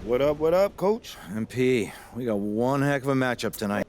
What up, Coach? MP, we got one heck of a matchup tonight.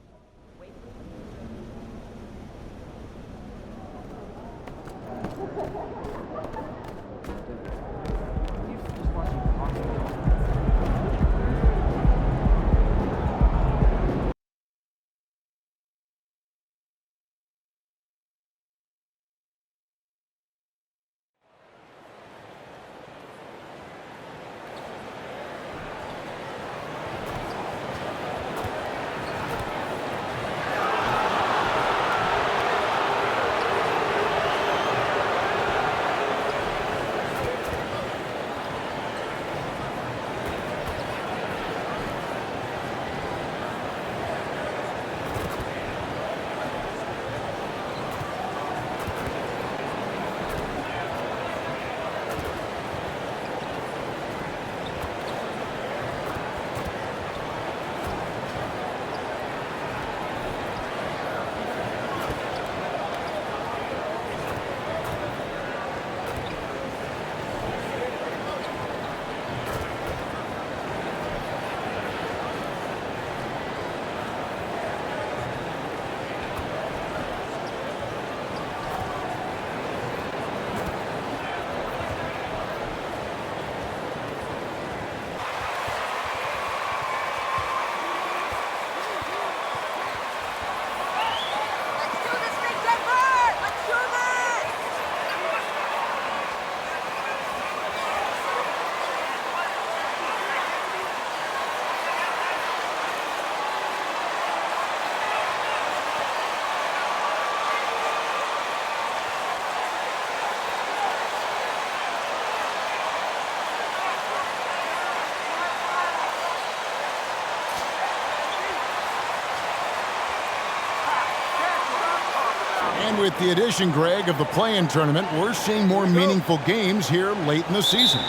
And with the addition, Greg, of the play-in tournament, we're seeing more meaningful games here late in the season.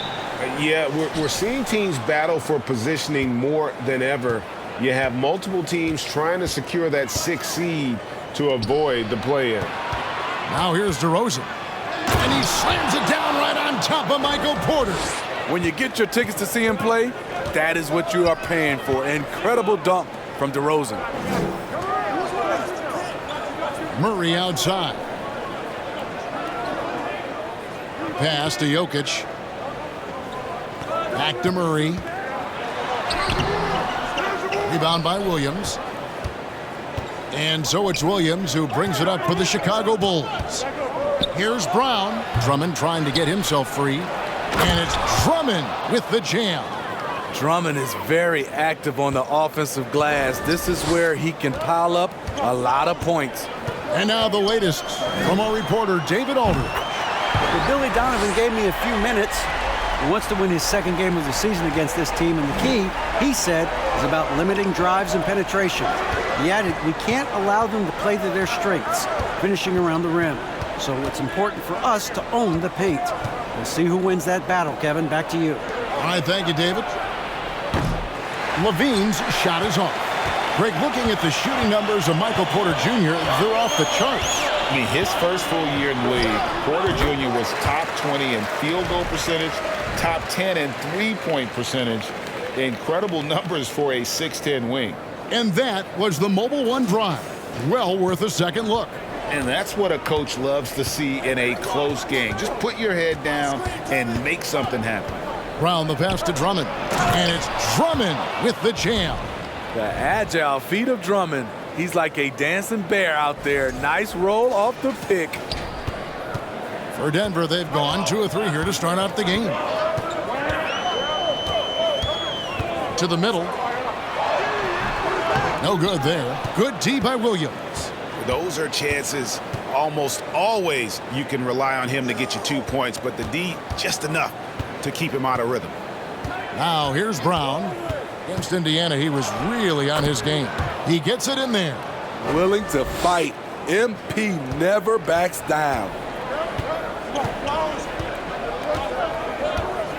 Yeah, we're seeing teams battle for positioning more than ever. You have multiple teams trying to secure that 6th seed to avoid the play-in. Now here's DeRozan. And he slams it down right on top of Michael Porter. When you get your tickets to see him play, that is what you are paying for. Incredible dunk from DeRozan. Murray outside. Pass to Jokic. Back to Murray. Rebound by Williams. And so it's Williams who brings it up for the Chicago Bulls. Here's Brown. Drummond trying to get himself free. And it's Drummond with the jam. Drummond is very active on the offensive glass. This is where he can pile up a lot of points. And now the latest from our reporter, David Aldridge. Well, Billy Donovan gave me a few minutes. He wants to win his 2nd game of the season against this team, and the key, he said, is about limiting drives and penetration. He added, we can't allow them to play to their strengths, finishing around the rim. So it's important for us to own the paint. We'll see who wins that battle, Kevin. Back to you. All right, thank you, David. Levine's shot is off. Greg, looking at the shooting numbers of Michael Porter Jr., they're off the charts. I mean, his first full year in the league, Porter Jr. was top 20 in field goal percentage, top 10 in three-point percentage. Incredible numbers for a 6'10 wing. And that was the Mobile One drive. Well worth a second look. And that's what a coach loves to see in a close game. Just put your head down and make something happen. Brown the pass to Drummond. And it's Drummond with the jam. The agile feet of Drummond. He's like a dancing bear out there. Nice roll off the pick. For Denver, they've gone 2 of 3 here to start out the game. To the middle. No good there. Good D by Williams. Those are chances almost always you can rely on him to get you 2 points, but the D just enough to keep him out of rhythm. Now here's Brown. Against Indiana, he was really on his game. He gets it in there. Willing to fight. MP never backs down.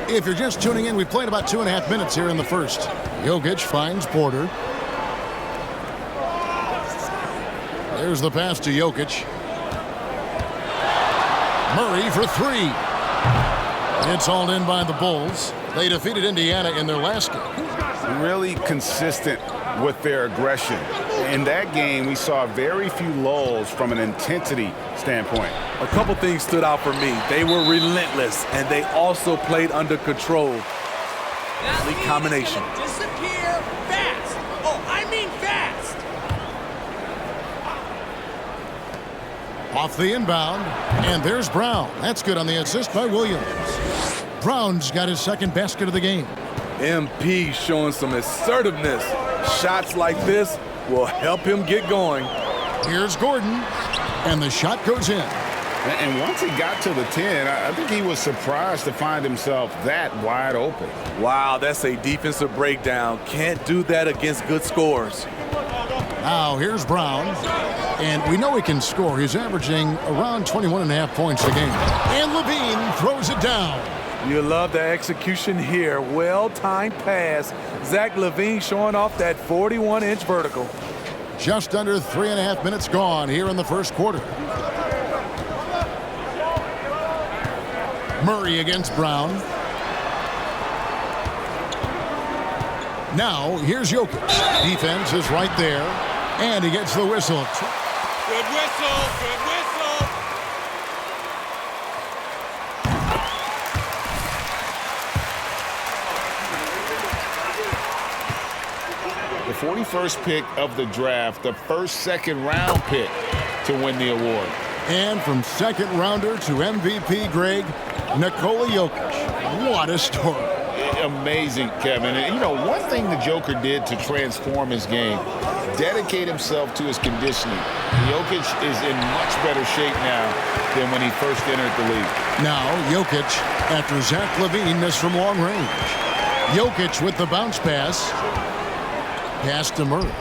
If you're just tuning in, we've played about 2.5 minutes here in the first. Jokic finds Porter. There's the pass to Jokic. Murray for 3. It's hauled in by the Bulls. They defeated Indiana in their last game. really consistent with their aggression. In that game, we saw very few lulls from an intensity standpoint. A couple things stood out for me. They were relentless, and they also played under control. The combination. Disappear fast. Oh, I mean fast. Off the inbound, and there's Brown. That's good on the assist by Williams. Brown's got his second basket of the game. MP showing some assertiveness. Shots like this will help him get going. Here's Gordon, and the shot goes in. And once he got to the 10, I think he was surprised to find himself that wide open. Wow, that's a defensive breakdown. Can't do that against good scores. Now here's Brown, and we know he can score. He's averaging around 21.5 points a game. And Levine throws it down. You love the execution here. Well-timed pass. Zach LaVine showing off that 41-inch vertical. Just under 3.5 minutes gone here in the first quarter. Murray against Brown. Now here's Jokic. Defense is right there, and he gets the whistle. Good whistle. Good whistle. The 41st pick of the draft, the first second-round pick to win the award. And from second rounder to MVP, Greg, Nikola Jokic. What a story. Amazing, Kevin. And, you know, one thing the Joker did to transform his game, dedicate himself to his conditioning. Jokic is in much better shape now than when he first entered the league. Now, Jokic, after Zach LaVine missed from long range. Jokic with the bounce pass. Pass to Murray.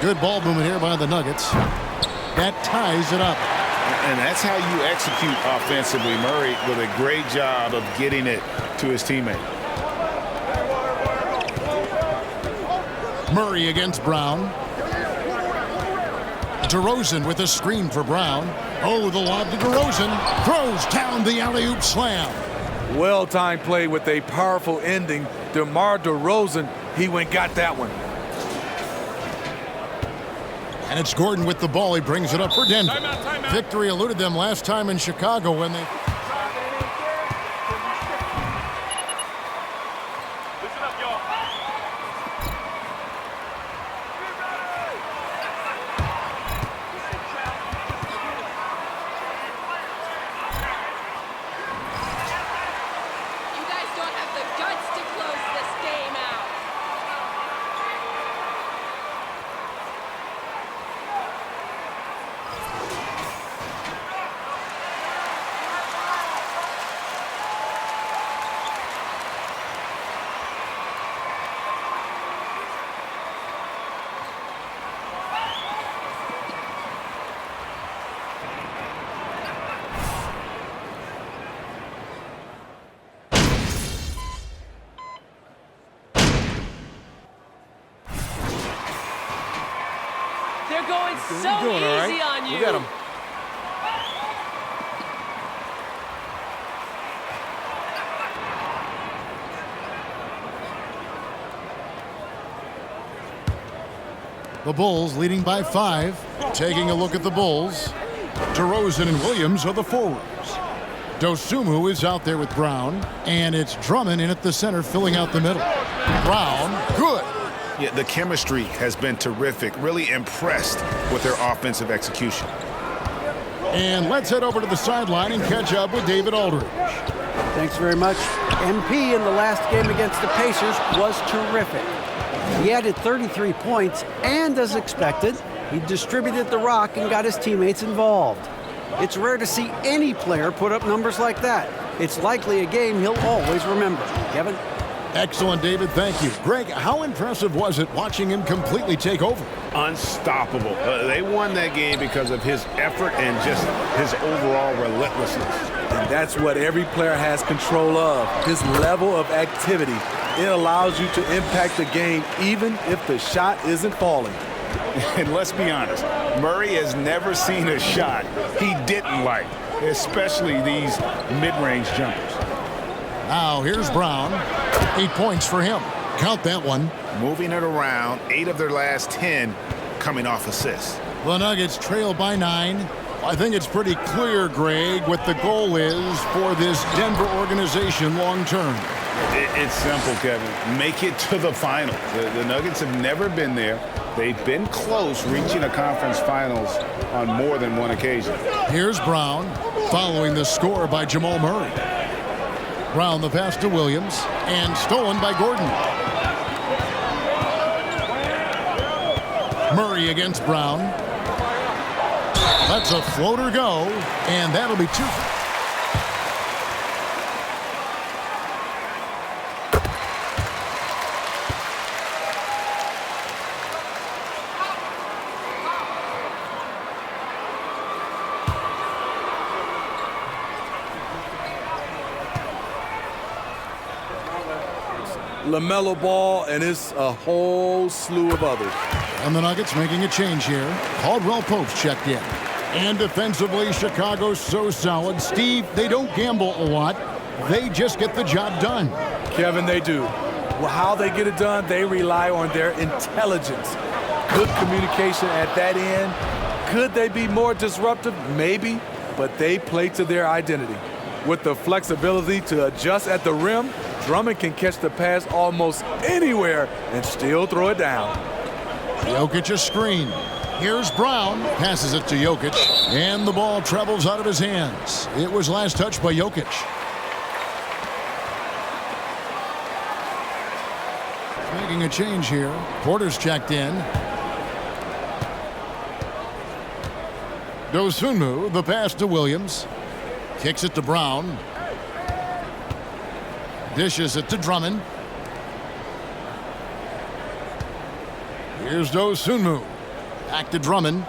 Good ball movement here by the Nuggets. That ties it up. And that's how you execute offensively. Murray with a great job of getting it to his teammate. Murray against Brown. DeRozan with a screen for Brown. Oh, the lob to DeRozan. Throws down the alley-oop slam. Well-timed play with a powerful ending. DeMar DeRozan, he went got that one. And it's Gordon with the ball. He brings it up for Denver. Victory eluded them last time in Chicago when they... They're going so easy on you. You got him. The Bulls leading by 5. Taking a look at the Bulls. DeRozan and Williams are the forwards. Dosunmu is out there with Brown. And it's Drummond in at the center filling out the middle. Brown, good. Yeah, the chemistry has been terrific. Really impressed with their offensive execution. And let's head over to the sideline and catch up with David Aldridge. Thanks very much. MP in the last game against the Pacers was terrific. He added 33 points, and as expected, he distributed the rock and got his teammates involved. It's rare to see any player put up numbers like that. It's likely a game he'll always remember. Kevin? Excellent, David. Thank you. Greg, how impressive was it watching him completely take over? Unstoppable. They won that game because of his effort and just his overall relentlessness. And that's what every player has control of, his level of activity. It allows you to impact the game even if the shot isn't falling. And let's be honest, Murray has never seen a shot he didn't like, especially these mid-range jumpers. Now here's Brown. 8 points for him. Count that one. Moving it around, 8 of their last 10 coming off assists. The Nuggets trail by 9. I think it's pretty clear, Greg, what the goal is for this Denver organization long term. It's simple, Kevin. Make it to the finals. The Nuggets have never been there. They've been close reaching a conference finals on more than one occasion. Here's Brown following the score by Jamal Murray. Brown the pass to Williams and stolen by Gordon. Murray against Brown. Lets a floater go, and that'll be 2. LaMelo Ball, and it's a whole slew of others. And the Nuggets making a change here. Caldwell Pope's checked in. And defensively, Chicago's so solid. Steve, they don't gamble a lot. They just get the job done. Kevin, they do. Well, how they get it done, they rely on their intelligence. Good communication at that end. Could they be more disruptive? Maybe, but they play to their identity. With the flexibility to adjust at the rim, Drummond can catch the pass almost anywhere and still throw it down. Jokic a screen. Here's Brown. Passes it to Jokic. And the ball travels out of his hands. It was last touched by Jokic. Making a change here. Porter's checked in. Dosunmu, the pass to Williams. Kicks it to Brown. Dishes it to Drummond. Here's Dosunmu. Back to Drummond.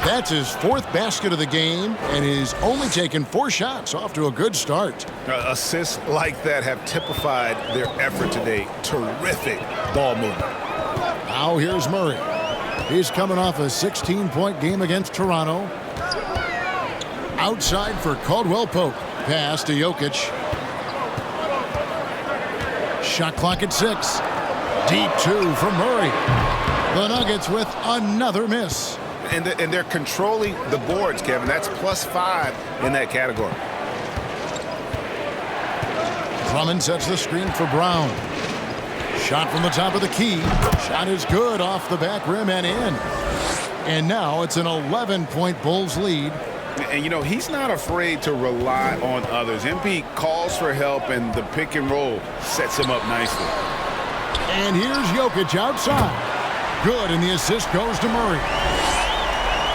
That's his 4th basket of the game, and he's only taken 4 shots. Off to a good start. Assists like that have typified their effort today. Terrific ball movement. Now here's Murray. He's coming off a 16-point game against Toronto. Outside for Caldwell Pope. Pass to Jokic. Shot clock at 6. Deep 2 from Murray. The Nuggets with another miss. And they're controlling the boards, Kevin. That's +5 in that category. Drummond sets the screen for Brown. Shot from the top of the key. Shot is good off the back rim and in. And now it's an 11-point Bulls lead. And, you know, he's not afraid to rely on others. MP calls for help, and the pick and roll sets him up nicely. And here's Jokic outside. Good, and the assist goes to Murray.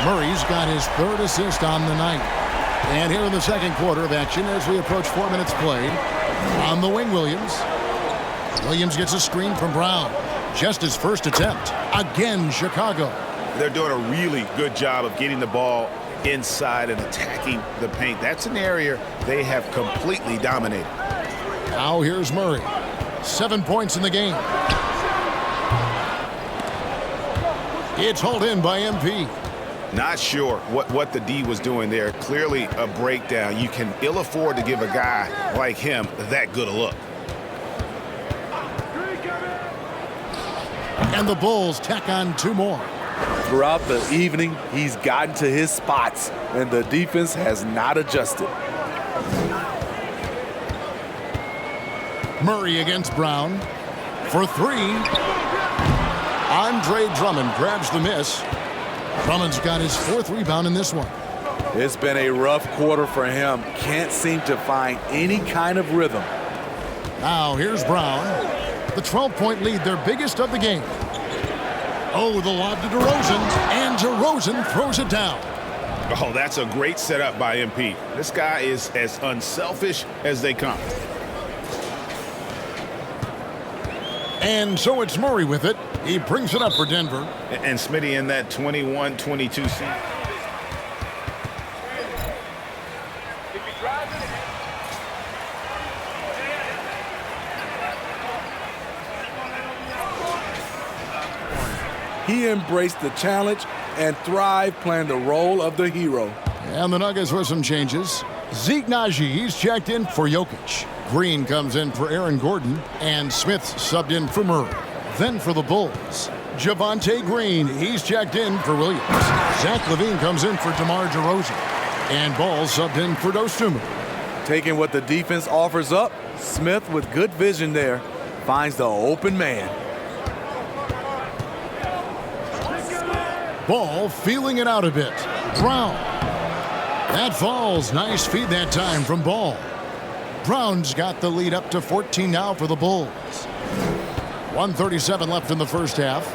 Murray's got his 3rd assist on the night. And here in the second quarter of action as we approach 4 minutes played. On the wing, Williams. Williams gets a screen from Brown. Just his first attempt. Again, Chicago. They're doing a really good job of getting the ball inside and attacking the paint. That's an area they have completely dominated. Now here's Murray. 7 points in the game. It's hauled in by MP. Not sure what the D was doing there. Clearly a breakdown. You can ill afford to give a guy like him that good a look. And the Bulls tack on 2 more. Throughout the evening, he's gotten to his spots, and the defense has not adjusted. Murray against Brown. For 3. Andre Drummond grabs the miss. Drummond's got his 4th rebound in this one. It's been a rough quarter for him. Can't seem to find any kind of rhythm. Now here's Brown. The 12-point lead, their biggest of the game. Oh, the lob to DeRozan, and DeRozan throws it down. Oh, that's a great setup by MP. This guy is as unselfish as they come. And so it's Murray with it. He brings it up for Denver. And Smitty in that 21-22 seat. He embraced the challenge and thrived playing the role of the hero. And the Nuggets with some changes. Zeke Naji, he's checked in for Jokic. Green comes in for Aaron Gordon, and Smith subbed in for Murray. Then for the Bulls, Javonte Green, he's checked in for Williams. Zach LaVine comes in for DeMar DeRozan, and Ball subbed in for Dosunmu. Taking what the defense offers up, Smith with good vision there finds the open man. Ball feeling it out a bit. Brown. That falls. Nice feed that time from Ball. Brown's got the lead up to 14 now for the Bulls. 1:37 left in the first half.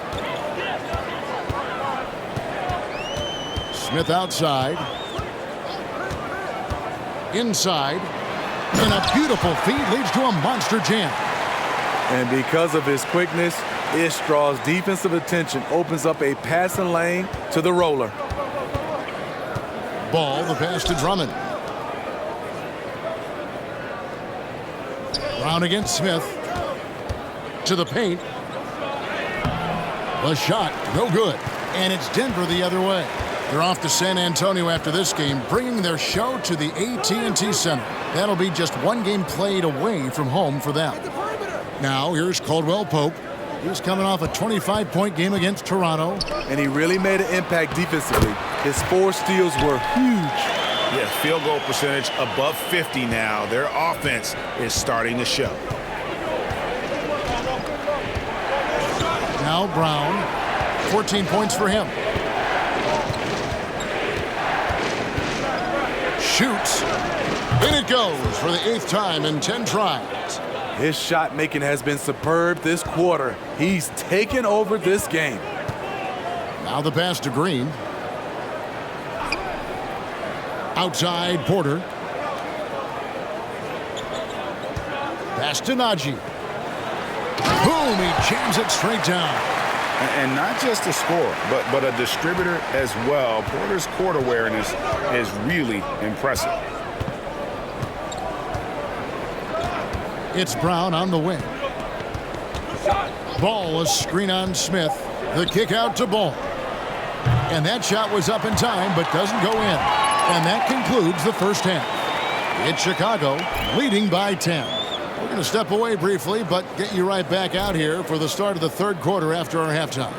Smith outside. Inside. And a beautiful feed leads to a monster jam. And because of his quickness, Ish draws defensive attention, opens up a passing lane to the roller. Ball, the pass to Drummond. Brown against Smith. To the paint. The shot, no good. And it's Denver the other way. They're off to San Antonio after this game, bringing their show to the AT&T Center. That'll be just one game played away from home for them. Now, here's Caldwell Pope. He's coming off a 25-point game against Toronto. And he really made an impact defensively. His 4 steals were huge. Yeah, field goal percentage above 50 now. Their offense is starting to show. Now Brown, 14 points for him. Shoots. In it goes for the 8th time in 10 tries. His shot making has been superb this quarter. He's taken over this game. Now the pass to Green. Outside Porter. Pass to Najee. Boom, he jams it straight down. And not just a scorer, but a distributor as well. Porter's court awareness is really impressive. It's Brown on the wing. Ball, a screen on Smith. The kick out to Ball. And that shot was up in time, but doesn't go in. And that concludes the first half. It's Chicago leading by 10. We're going to step away briefly, but get you right back out here for the start of the third quarter after our halftime.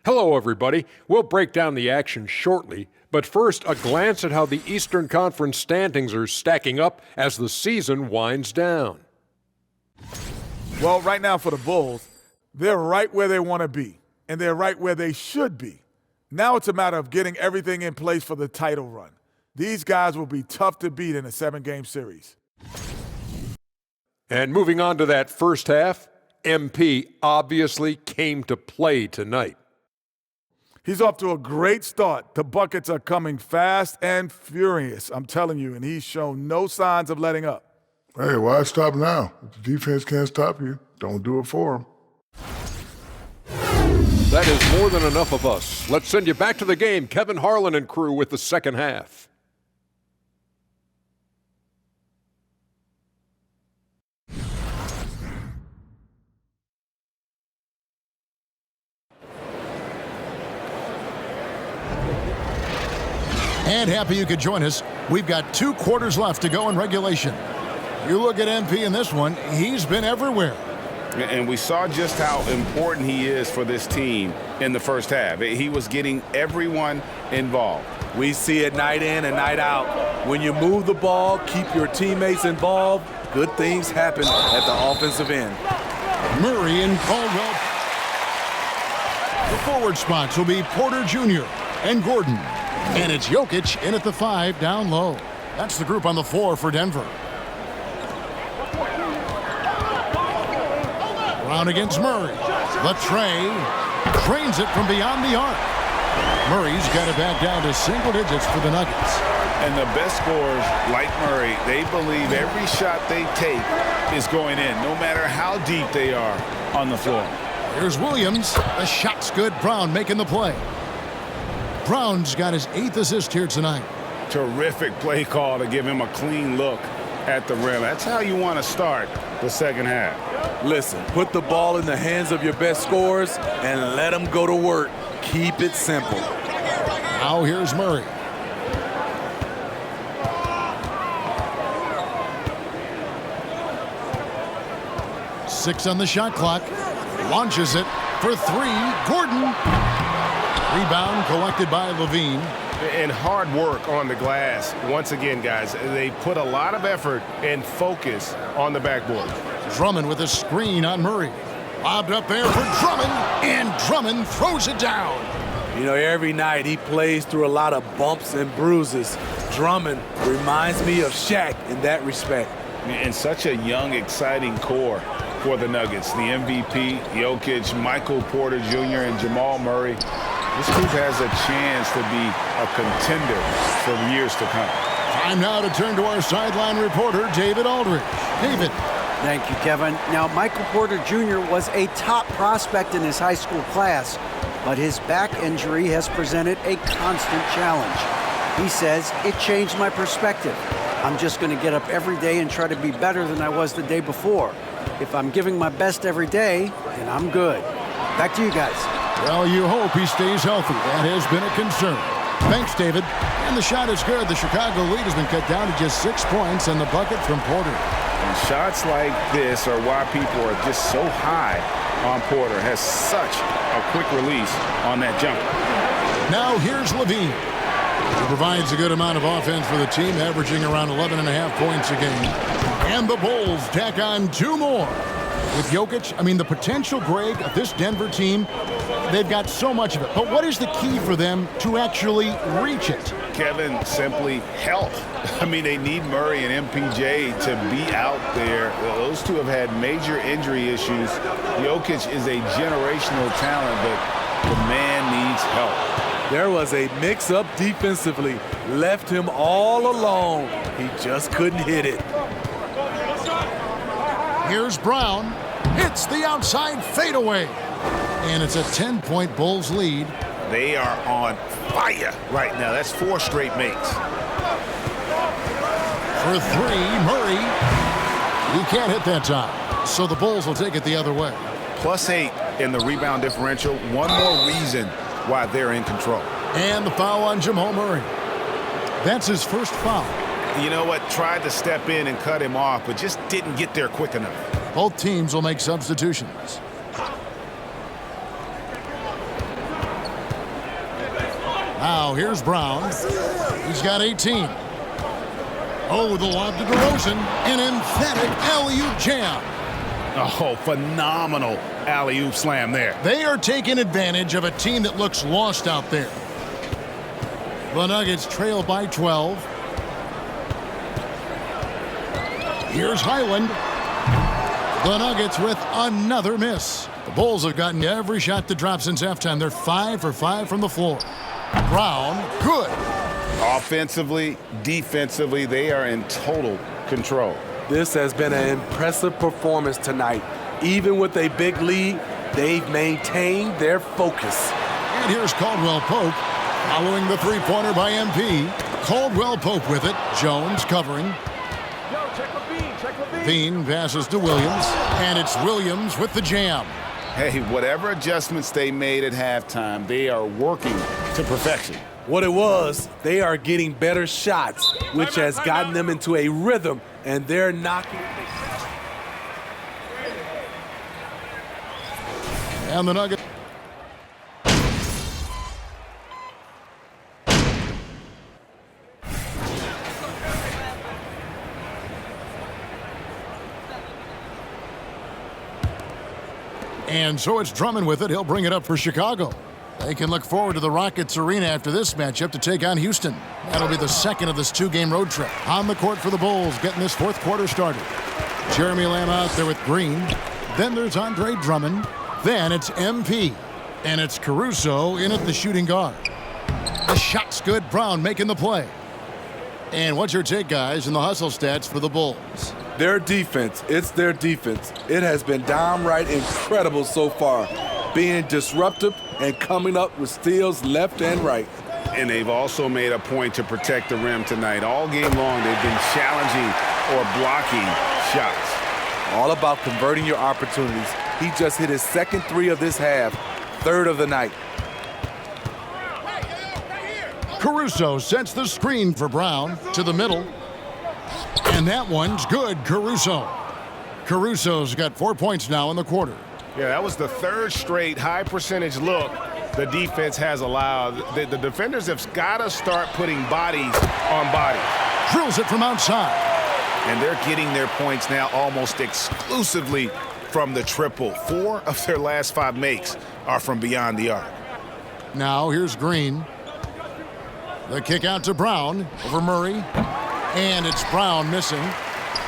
Hello, everybody. We'll break down the action shortly, but first, a glance at how the Eastern Conference standings are stacking up as the season winds down. Well, right now for the Bulls, they're right where they want to be, and they're right where they should be. Now it's a matter of getting everything in place for the title run. These guys will be tough to beat in a 7-game series. And moving on to that first half, MP obviously came to play tonight. He's off to a great start. The buckets are coming fast and furious, I'm telling you, and he's shown no signs of letting up. Hey, why stop now? If the defense can't stop you, don't do it for them. That is more than enough of us. Let's send you back to the game. Kevin Harlan and crew with the second half. And happy you could join us. We've got 2 quarters left to go in regulation. You look at MP in this one, he's been everywhere. And we saw just how important he is for this team in the first half. He was getting everyone involved. We see it night in and night out. When you move the ball, keep your teammates involved, good things happen at the offensive end. Murray and Caldwell. The forward spots will be Porter Jr. and Gordon. And it's Jokic in at the 5 down low. That's the group on the floor for Denver. Brown against Murray. Latrey trains it from beyond the arc. Murray's got it back down to single digits for the Nuggets. And the best scorers, like Murray, they believe every shot they take is going in, no matter how deep they are on the floor. Here's Williams. The shot's good. Brown making the play. Brown's got his 8th assist here tonight. Terrific play call to give him a clean look. at the rim. That's how you want to start the second half. Listen, put the ball in the hands of your best scorers and let them go to work. Keep it simple. Now here's Murray. Six on the shot clock. Launches it for three. Gordon. Rebound collected by Levine. And hard work on the glass. Once again, guys, they put a lot of effort and focus on the backboard. Drummond with a screen on Murray. Lobbed up there for Drummond, and Drummond throws it down. You know, every night he plays through a lot of bumps and bruises. Drummond reminds me of Shaq in that respect. And such a young, exciting core for the Nuggets. The MVP, Jokic, Michael Porter Jr., and Jamal Murray. This group has a chance to be a contender for years to come. Time now to turn to our sideline reporter, David Aldridge. David. Thank you, Kevin. Now, Michael Porter Jr. was a top prospect in his high school class, but his back injury has presented a constant challenge. He says, it changed my perspective. I'm just going to get up every day and try to be better than I was the day before. If I'm giving my best every day, then I'm good. Back to you guys. Well, you hope he stays healthy. That has been a concern. Thanks, David. And the shot is good. The Chicago lead has been cut down to just 6 points and the bucket from Porter. And shots like this are why people are just so high on Porter. Has such a quick release on that jumper. Now here's Levine. He provides a good amount of offense for the team, averaging around 11.5 points a game. And the Bulls tack on 2 more. With Jokic, the potential, Greg, of this Denver team, they've got so much of it. But what is the key for them to actually reach it? Kevin, simply health. They need Murray and MPJ to be out there. Those two have had major injury issues. Jokic is a generational talent, but the man needs help. There was a mix-up defensively. Left him all alone. He just couldn't hit it. Here's Brown. Hits the outside fadeaway. And it's a 10-point Bulls lead. They are on fire right now. That's 4 straight makes. For 3, Murray. He can't hit that time. So the Bulls will take it the other way. +8 in the rebound differential. One more reason why they're in control. And the foul on Jamal Murray. That's his first foul. You know what? Tried to step in and cut him off, but just didn't get there quick enough. Both teams will make substitutions. Now here's Brown. He's got 18. Oh, the lob to DeRozan. An emphatic alley-oop jam. Oh, phenomenal alley-oop slam there. They are taking advantage of a team that looks lost out there. The Nuggets trail by 12. Here's Highland. The Nuggets with another miss. The Bulls have gotten every shot to drop since halftime. They're 5 for 5 from the floor. Brown, good. Offensively, defensively, they are in total control. This has been an impressive performance tonight. Even with a big lead, they've maintained their focus. And here's Caldwell Pope following the three-pointer by MP. Caldwell Pope with it. Jones covering. Bean passes to Williams, and it's Williams with the jam. Hey, whatever adjustments they made at halftime, they are working to perfection. What it was, they are getting better shots, which has gotten them into a rhythm, and they're knocking. And the Nuggets. And so it's Drummond with it. He'll bring it up for Chicago. They can look forward to the Rockets Arena after this matchup to take on Houston. That'll be the second of this 2-game road trip. On the court for the Bulls, getting this fourth quarter started. Jeremy Lamb out there with Green. Then there's Andre Drummond. Then it's MP. And it's Caruso in at the shooting guard. The shot's good. Brown making the play. And what's your take, guys, in the hustle stats for the Bulls? Their defense, it's their defense. It has been downright incredible so far, being disruptive and coming up with steals left and right. And they've also made a point to protect the rim tonight. All game long, they've been challenging or blocking shots. All about converting your opportunities. He just hit his second three of this half, third of the night. Caruso sets the screen for Brown to the middle. And that one's good, Caruso. Caruso's got 4 points now in the quarter. Yeah, that was the third straight high percentage look the defense has allowed. The defenders have got to start putting bodies on bodies. Drills it from outside. And they're getting their points now almost exclusively from the triple. 4 of their last 5 makes are from beyond the arc. Now here's Green. The kick out to Brown over Murray. And it's Brown missing.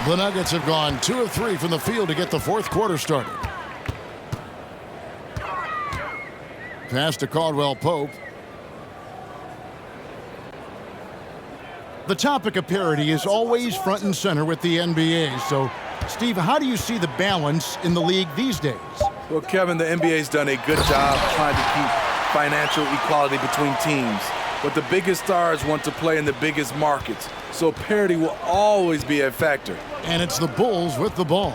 The Nuggets have gone 2 of 3 from the field to get the fourth quarter started. Pass to Caldwell Pope. The topic of parity is always front and center with the NBA. So, Steve, how do you see the balance in the league these days? Well, Kevin, the NBA's done a good job trying to keep financial equality between teams. But the biggest stars want to play in the biggest markets. So parity will always be a factor. And it's the Bulls with the ball.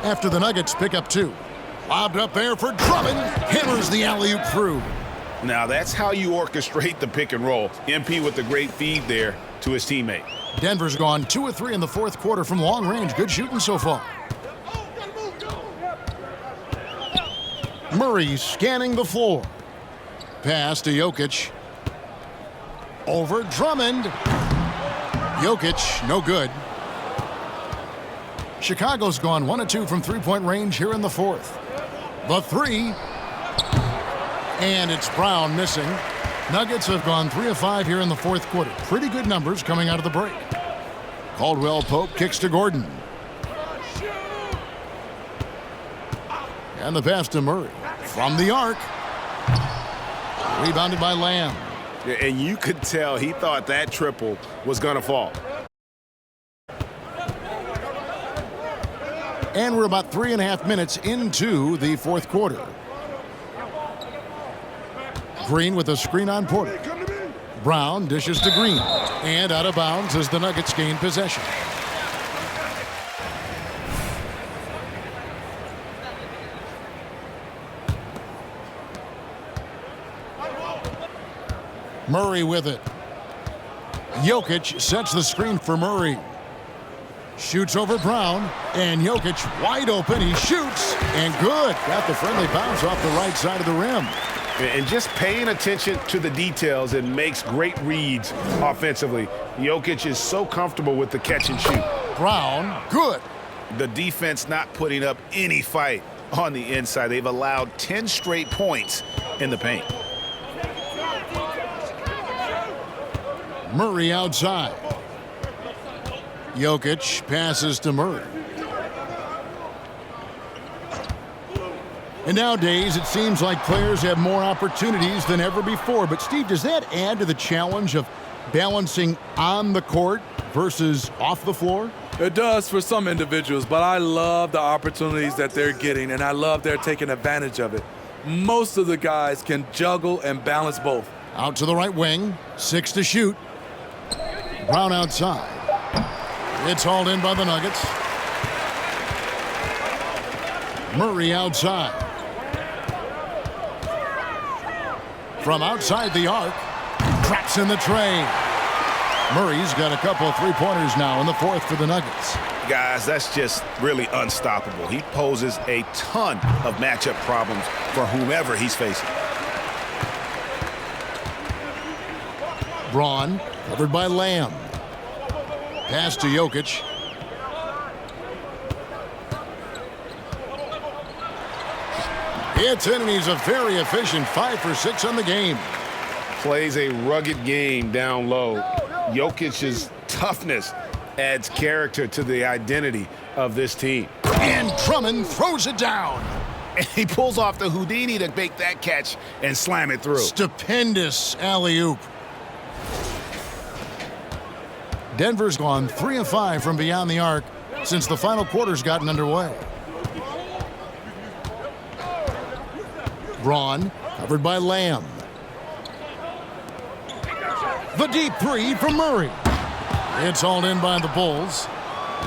After the Nuggets pick up 2. Lobbed up there for Drummond. Hammers the alley-oop through. Now that's how you orchestrate the pick and roll. MP with the great feed there to his teammate. Denver's gone 2 of 3 in the fourth quarter from long range. Good shooting so far. Murray scanning the floor. Pass to Jokic. Over Drummond. Jokic, no good. Chicago's gone 1 of 2 from three-point range here in the fourth. The 3. And it's Brown missing. Nuggets have gone 3 of 5 here in the fourth quarter. Pretty good numbers coming out of the break. Caldwell Pope kicks to Gordon. And the pass to Murray. From the arc. Rebounded by Lamb. And you could tell he thought that triple was going to fall. And we're about 3.5 minutes into the fourth quarter. Green with a screen on Porter. Brown dishes to Green. And out of bounds as the Nuggets gain possession. Murray with it. Jokic sets the screen for Murray. Shoots over Brown, and Jokic wide open. He shoots, and good. Got the friendly bounce off the right side of the rim. And just paying attention to the details, it makes great reads offensively. Jokic is so comfortable with the catch and shoot. Brown, good. The defense not putting up any fight on the inside. They've allowed 10 straight points in the paint. Murray outside. Jokic passes to Murray. And nowadays, it seems like players have more opportunities than ever before. But, Steve, does that add to the challenge of balancing on the court versus off the floor? It does for some individuals, but I love the opportunities that they're getting, and I love they're taking advantage of it. Most of the guys can juggle and balance both. Out to the right wing. 6 to shoot. Brown outside. It's hauled in by the Nuggets. Murray outside. From outside the arc. Traps in the tray. Murray's got a couple of three-pointers now in the fourth for the Nuggets. Guys, that's just really unstoppable. He poses a ton of matchup problems for whomever he's facing. Braun covered by Lamb. Pass to Jokic. It's in, and he's a very efficient 5 for 6 on the game. Plays a rugged game down low. Jokic's toughness adds character to the identity of this team. And Drummond throws it down. And he pulls off the Houdini to make that catch and slam it through. Stupendous alley-oop. Denver's gone 3 of 5 from beyond the arc since the final quarter's gotten underway. Braun covered by Lamb. The deep three from Murray. It's hauled in by the Bulls.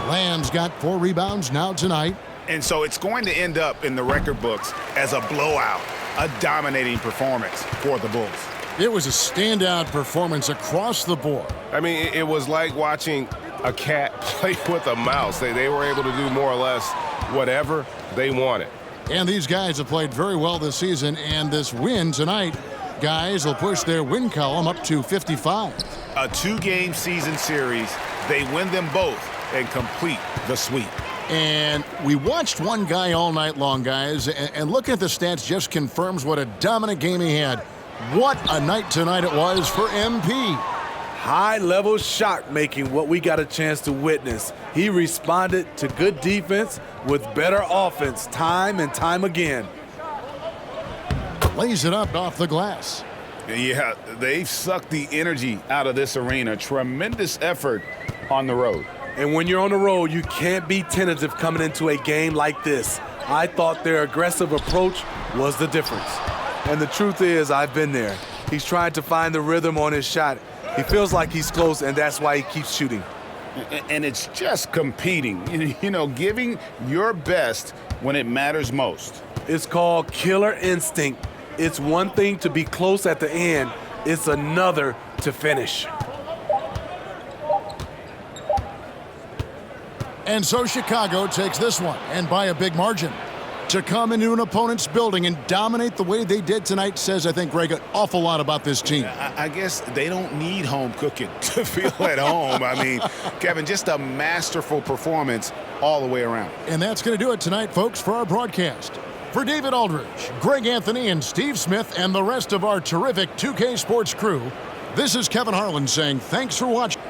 Lamb's got 4 rebounds now tonight. And so it's going to end up in the record books as a blowout, a dominating performance for the Bulls. It was a standout performance across the board. I mean, it was like watching a cat play with a mouse. They were able to do more or less whatever they wanted. And these guys have played very well this season, and this win tonight, guys, will push their win column up to 55. A 2-game season series, they win them both and complete the sweep. And we watched one guy all night long, guys, and looking at the stats just confirms what a dominant game he had. What a night tonight it was for MP. High-level shot making, what we got a chance to witness. He responded to good defense with better offense time and time again. Lays it up off the glass. Yeah, they sucked the energy out of this arena. Tremendous effort on the road. And when you're on the road, you can't be tentative coming into a game like this. I thought their aggressive approach was the difference. And the truth is, I've been there. He's trying to find the rhythm on his shot. He feels like he's close, and that's why he keeps shooting. And it's just competing, you know, giving your best when it matters most. It's called killer instinct. It's one thing to be close at the end. It's another to finish. And so Chicago takes this one, and by a big margin. To come into an opponent's building and dominate the way they did tonight says, I think, Greg, an awful lot about this team. I guess they don't need home cooking to feel at home. I mean, Kevin, just a masterful performance all the way around. And that's going to do it tonight, folks, for our broadcast. For David Aldridge, Greg Anthony, and Steve Smith, and the rest of our terrific 2K Sports crew, this is Kevin Harlan saying thanks for watching.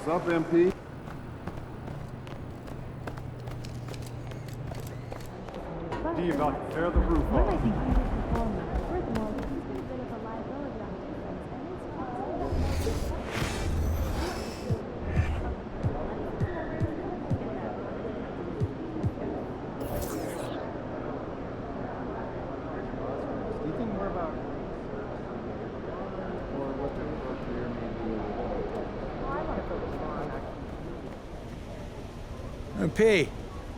What's up, MP? D about to tear the roof off. Do you think more about or what their career may be? Well, I want to focus more on P,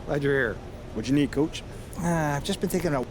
glad you're here. What'd you need, Coach? I've just been thinking of...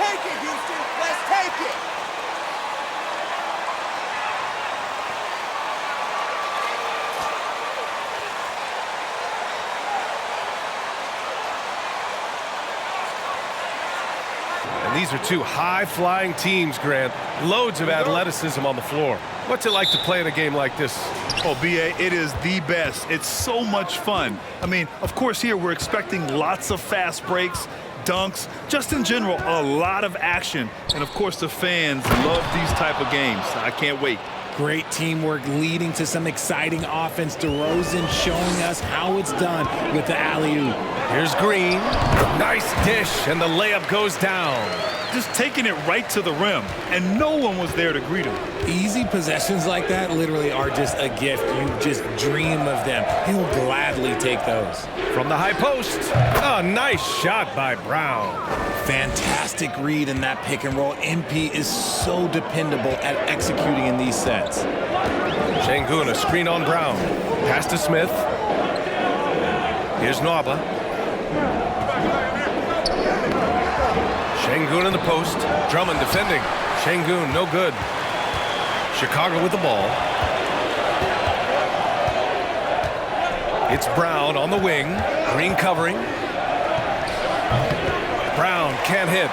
take it, Houston. Let's take it. And these are two high-flying teams, Grant. Loads of athleticism on the floor. What's it like to play in a game like this? Oh, B.A., it is the best. It's so much fun. I mean, of course, here we're expecting lots of fast breaks, dunks, just in general, a lot of action. And, of course, the fans love these type of games. I can't wait. Great teamwork leading to some exciting offense. DeRozan showing us how it's done with the alley-oop. Here's Green. Nice dish, and the layup goes down. Just taking it right to the rim, and no one was there to greet him. Easy possessions like that literally are just a gift. You just dream of them. He'll gladly take those. From the high post, a nice shot by Brown. Fantastic read in that pick and roll. MP is so dependable at executing in these sets. Şengün, a screen on Brown. Pass to Smith. Here's Nwaba. Şengün in the post. Drummond defending. Şengün, no good. Chicago with the ball. It's Brown on the wing. Green covering. Brown can't hit.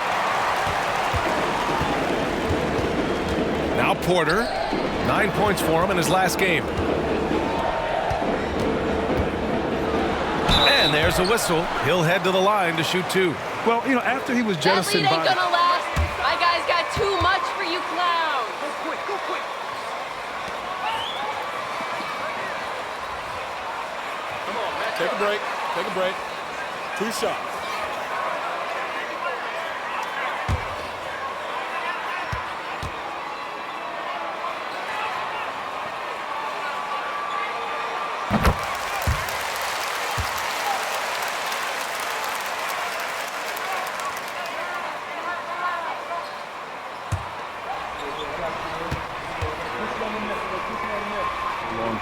Now Porter. 9 points for him in his last game. And there's a whistle. He'll head to the line to shoot two. Well, you know, after he was jettisoned by... That lead ain't gonna last. My guys got too much for you clowns. Go quick, go quick. Come on, man. Take a break. Take a break. 2 shots.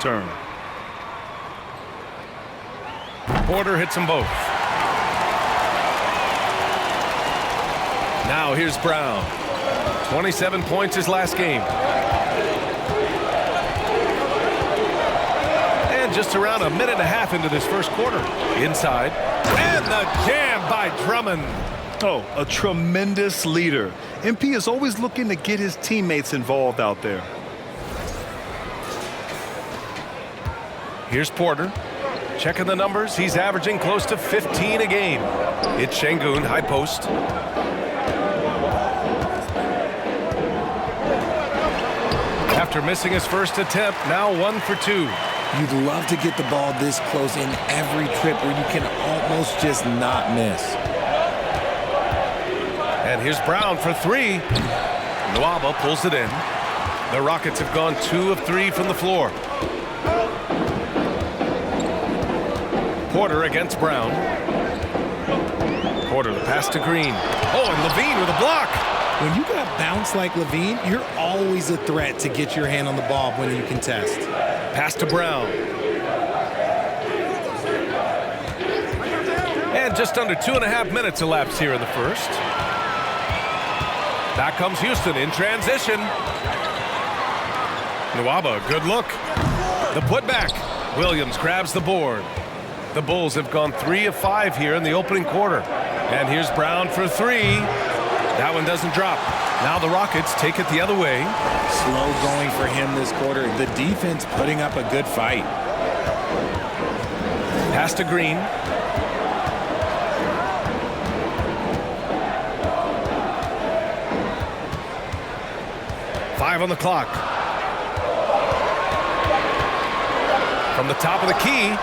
Turn. Porter hits them both. Now here's Brown. 27 points his last game. And just around a minute and a half into this first quarter. Inside. And the jam by Drummond. Oh, a tremendous leader. MP is always looking to get his teammates involved out there. Here's Porter. Checking the numbers. He's averaging close to 15 a game. It's Şengün, high post. After missing his first attempt, now 1 for 2. You'd love to get the ball this close in every trip where you can almost just not miss. And here's Brown for 3. Nwaba pulls it in. The Rockets have gone 2 of 3 from the floor. Porter against Brown. Porter, the pass to Green. Oh, and Levine with a block. When you got bounce like Levine, you're always a threat to get your hand on the ball when you contest. Pass to Brown. And just under 2.5 minutes elapsed here in the first. Back comes Houston in transition. Nwaba, good look. The putback. Williams grabs the board. The Bulls have gone 3 of 5 here in the opening quarter. And here's Brown for 3. That one doesn't drop. Now the Rockets take it the other way. Slow going for him this quarter. The defense putting up a good fight. Pass to Green. Five on the clock. From the top of the key.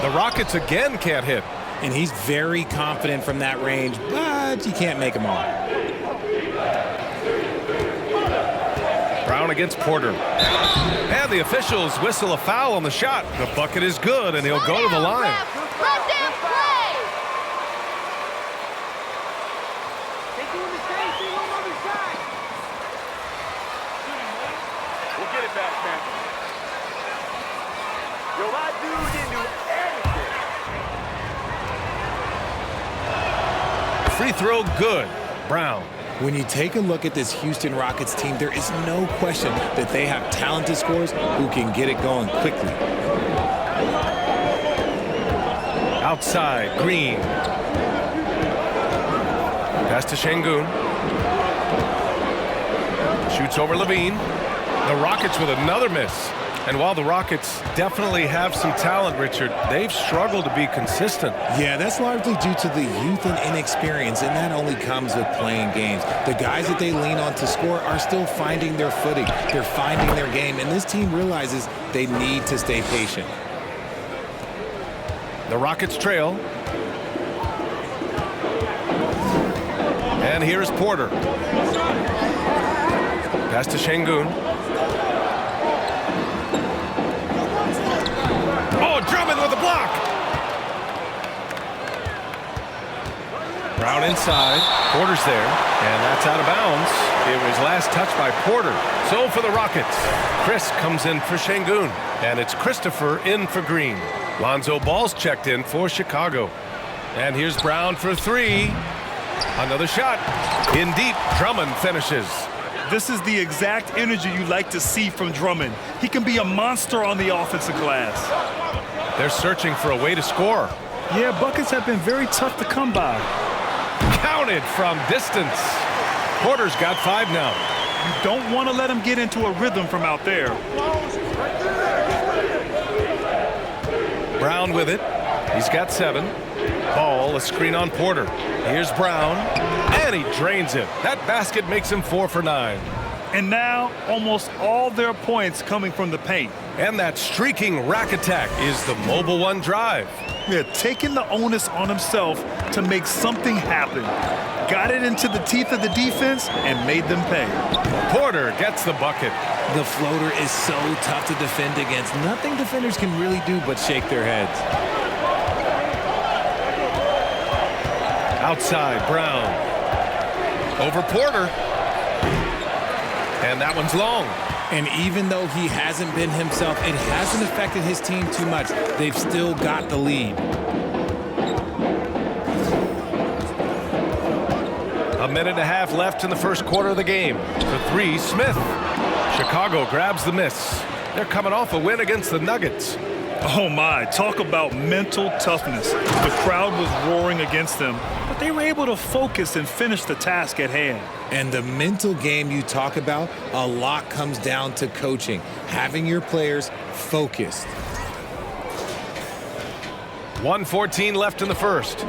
The Rockets again can't hit. And he's very confident from that range, but you can't make him all. Brown against Porter. And the officials whistle a foul on the shot. The bucket is good, and he'll go to the line. Let them play! They're doing the same thing on the other side. We'll get it back, man. Yo, my dude didn't do anything. Free throw good. Brown. When you take a look at this Houston Rockets team, there is no question that they have talented scorers who can get it going quickly. Outside, Green. Pass to Şengün. Shoots over Levine. The Rockets with another miss. And while the Rockets definitely have some talent, Richard, they've struggled to be consistent. Yeah, that's largely due to the youth and inexperience, and that only comes with playing games. The guys that they lean on to score are still finding their footing. They're finding their game, and this team realizes they need to stay patient. The Rockets trail. And here's Porter. Pass to Şengün. Oh, Drummond with a block. Brown inside. Porter's there. And that's out of bounds. It was last touched by Porter. So for the Rockets, Chris comes in for Şengün. And it's Christopher in for Green. Lonzo Ball's checked in for Chicago. And here's Brown for three. Another shot. In deep, Drummond finishes. This is the exact energy you like to see from Drummond. He can be a monster on the offensive glass. They're searching for a way to score. Yeah, buckets have been very tough to come by. Counted from distance. Porter's got 5 now. You don't want to let him get into a rhythm from out there. Brown with it. He's got 7. Ball, a screen on Porter. Here's Brown, and he drains it. That basket makes him 4 for 9. And now, almost all their points coming from the paint. And that streaking rack attack is the Mobile One drive. Yeah, taking the onus on himself to make something happen. Got it into the teeth of the defense and made them pay. Porter gets the bucket. The floater is so tough to defend against. Nothing defenders can really do but shake their heads. Outside, Brown. Over Porter. And that one's long. And even though he hasn't been himself, it hasn't affected his team too much. They've still got the lead. A minute and a half left in the first quarter of the game. For 3, Smith. Chicago grabs the miss. They're coming off a win against the Nuggets. Oh my, talk about mental toughness. The crowd was roaring against them, but they were able to focus and finish the task at hand. And the mental game you talk about, a lot comes down to coaching, having your players focused. 1:14 left in the first.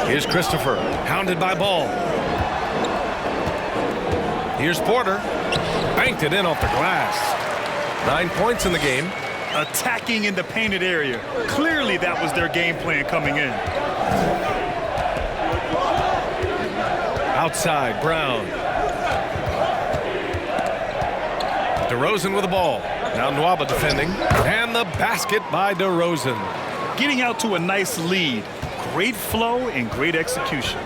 Here's Christopher, hounded by Ball. Here's Porter, banked it in off the glass. 9 points in the game. Attacking in the painted area. Clearly that was their game plan coming in. Outside, Brown. DeRozan with the ball. Now Nwaba defending. And the basket by DeRozan. Getting out to a nice lead. Great flow and great execution.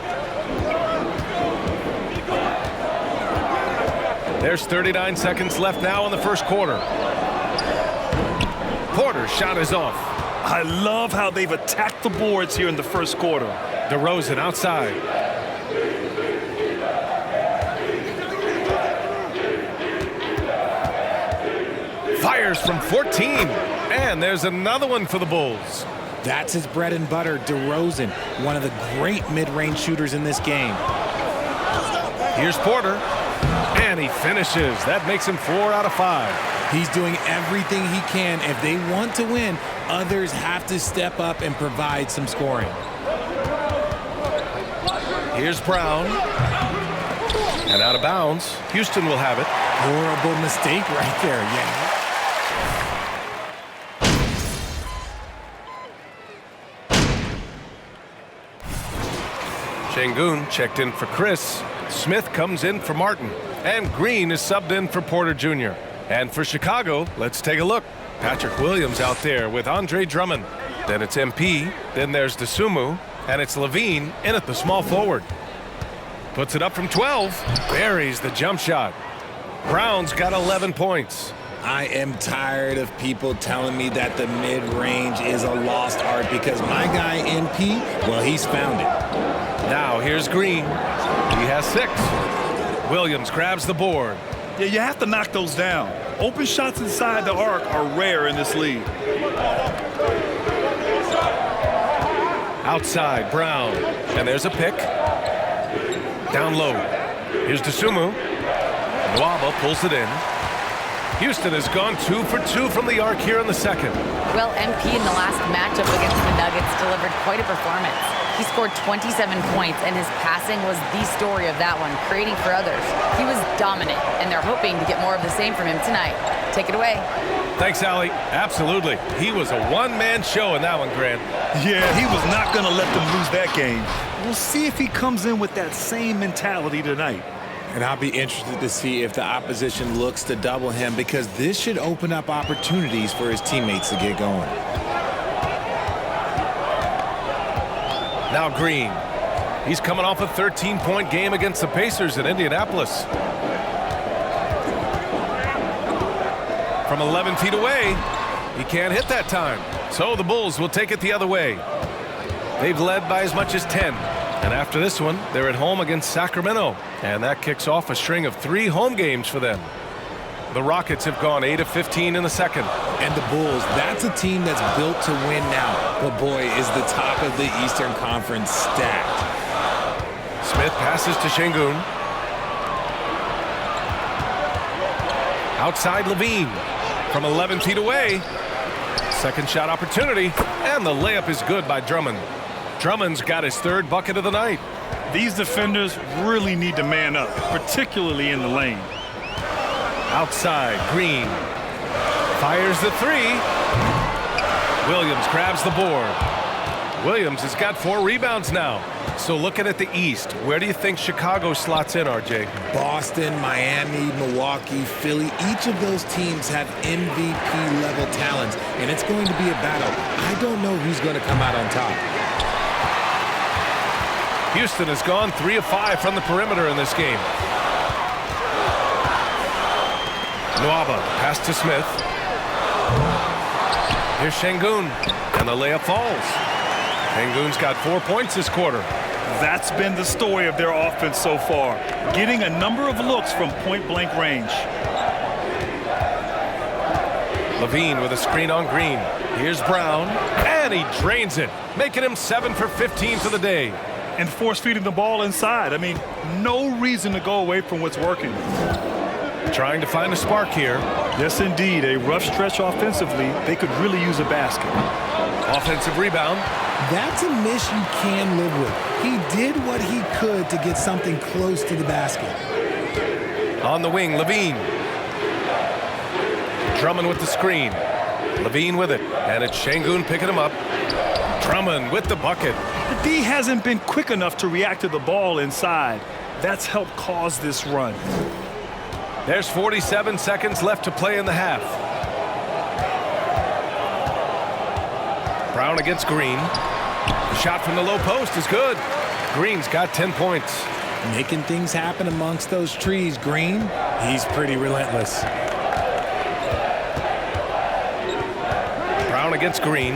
There's 39 seconds left now in the first quarter. Porter's shot is off. I love how they've attacked the boards here in the first quarter. DeRozan outside. Fires from 14. And there's another one for the Bulls. That's his bread and butter, DeRozan, one of the great mid-range shooters in this game. Here's Porter. And he finishes. That makes him 4 out of 5. He's doing everything he can. If they want to win, others have to step up and provide some scoring. Here's Brown. And out of bounds. Houston will have it. Horrible mistake right there, yeah. Şengün checked in for Chris. Smith comes in for Martin. And Green is subbed in for Porter Jr. And for Chicago, let's take a look. Patrick Williams out there with Andre Drummond. Then it's MP. Then there's DeSumo. And it's Levine in at the small forward. Puts it up from 12. Buries the jump shot. Brown's got 11 points. I am tired of people telling me that the mid-range is a lost art because my guy NP, well, he's found it. Now here's Green. He has 6. Williams grabs the board. Yeah, you have to knock those down. Open shots inside the arc are rare in this league. Outside, Brown. And there's a pick. Down low. Here's DeSumo. Nwaba pulls it in. Houston has gone 2 for 2 from the arc here in the second. Well, MP in the last matchup against the Nuggets delivered quite a performance. He scored 27 points, and his passing was the story of that one, creating for others. He was dominant, and they're hoping to get more of the same from him tonight. Take it away. Thanks, Allie. Absolutely. He was a one-man show in that one, Grant. Yeah, he was not going to let them lose that game. We'll see if he comes in with that same mentality tonight. And I'll be interested to see if the opposition looks to double him because this should open up opportunities for his teammates to get going. Now Green. He's coming off a 13-point game against the Pacers in Indianapolis. From 11 feet away, he can't hit that time. So the Bulls will take it the other way. They've led by as much as 10. And after this one, they're at home against Sacramento. And that kicks off a string of 3 home games for them. The Rockets have gone 8 of 15 in the second. And the Bulls, that's a team that's built to win now. But boy, is the top of the Eastern Conference stacked. Smith passes to Şengün. Outside Levine. From 11 feet away. Second shot opportunity. And the layup is good by Drummond. Drummond's got his 3rd bucket of the night. These defenders really need to man up, particularly in the lane. Outside, Green. Fires the 3. Williams grabs the board. Williams has got 4 rebounds now. So looking at the East, where do you think Chicago slots in, RJ? Boston, Miami, Milwaukee, Philly, each of those teams have MVP-level talents, and it's going to be a battle. I don't know who's going to come out on top. Houston has gone 3 of 5 from the perimeter in this game. Nwaba, pass to Smith. Here's Şengün, and the layup falls. Şengün's got 4 points this quarter. That's been the story of their offense so far, getting a number of looks from point-blank range. Levine with a screen on Green. Here's Brown, and he drains it, making him 7 for 15 for the day. And force-feeding the ball inside. I mean, no reason to go away from what's working. Trying to find a spark here. Yes, indeed. A rough stretch offensively. They could really use a basket. Offensive rebound. That's a miss you can live with. He did what he could to get something close to the basket. On the wing, Levine. Drummond with the screen. Levine with it. And it's Şengün picking him up. Drummond with the bucket. The D hasn't been quick enough to react to the ball inside. That's helped cause this run. There's 47 seconds left to play in the half. Brown against Green. The shot from the low post is good. Green's got 10 points. Making things happen amongst those trees, Green. He's pretty relentless. Brown against Green.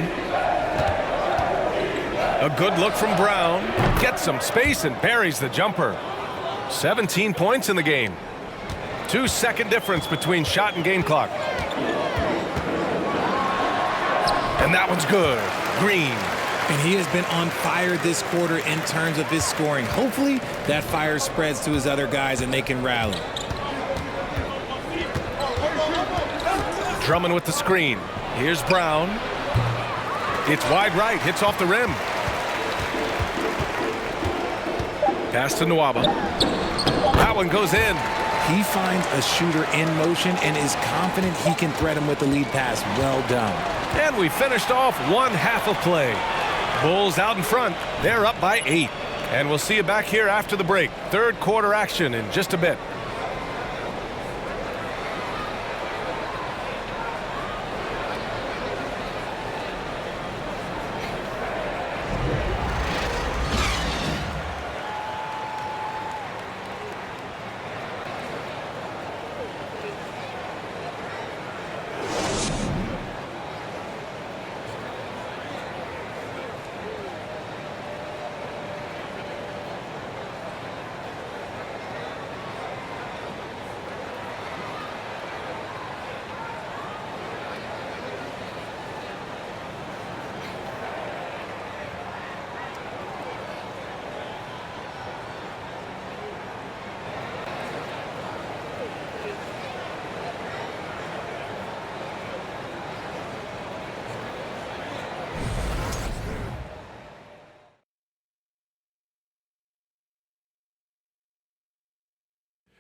A good look from Brown. Gets some space and buries the jumper. 17 points in the game. 2-second difference between shot and game clock. And that one's good. Green. And he has been on fire this quarter in terms of his scoring. Hopefully that fire spreads to his other guys and they can rally. Drummond with the screen. Here's Brown. It's wide right. Hits off the rim. Pass to Nwaba. That one goes in. He finds a shooter in motion and is confident he can thread him with the lead pass. Well done. And we finished off 1 half of play. Bulls out in front. They're up by 8. And we'll see you back here after the break. 3rd quarter action in just a bit.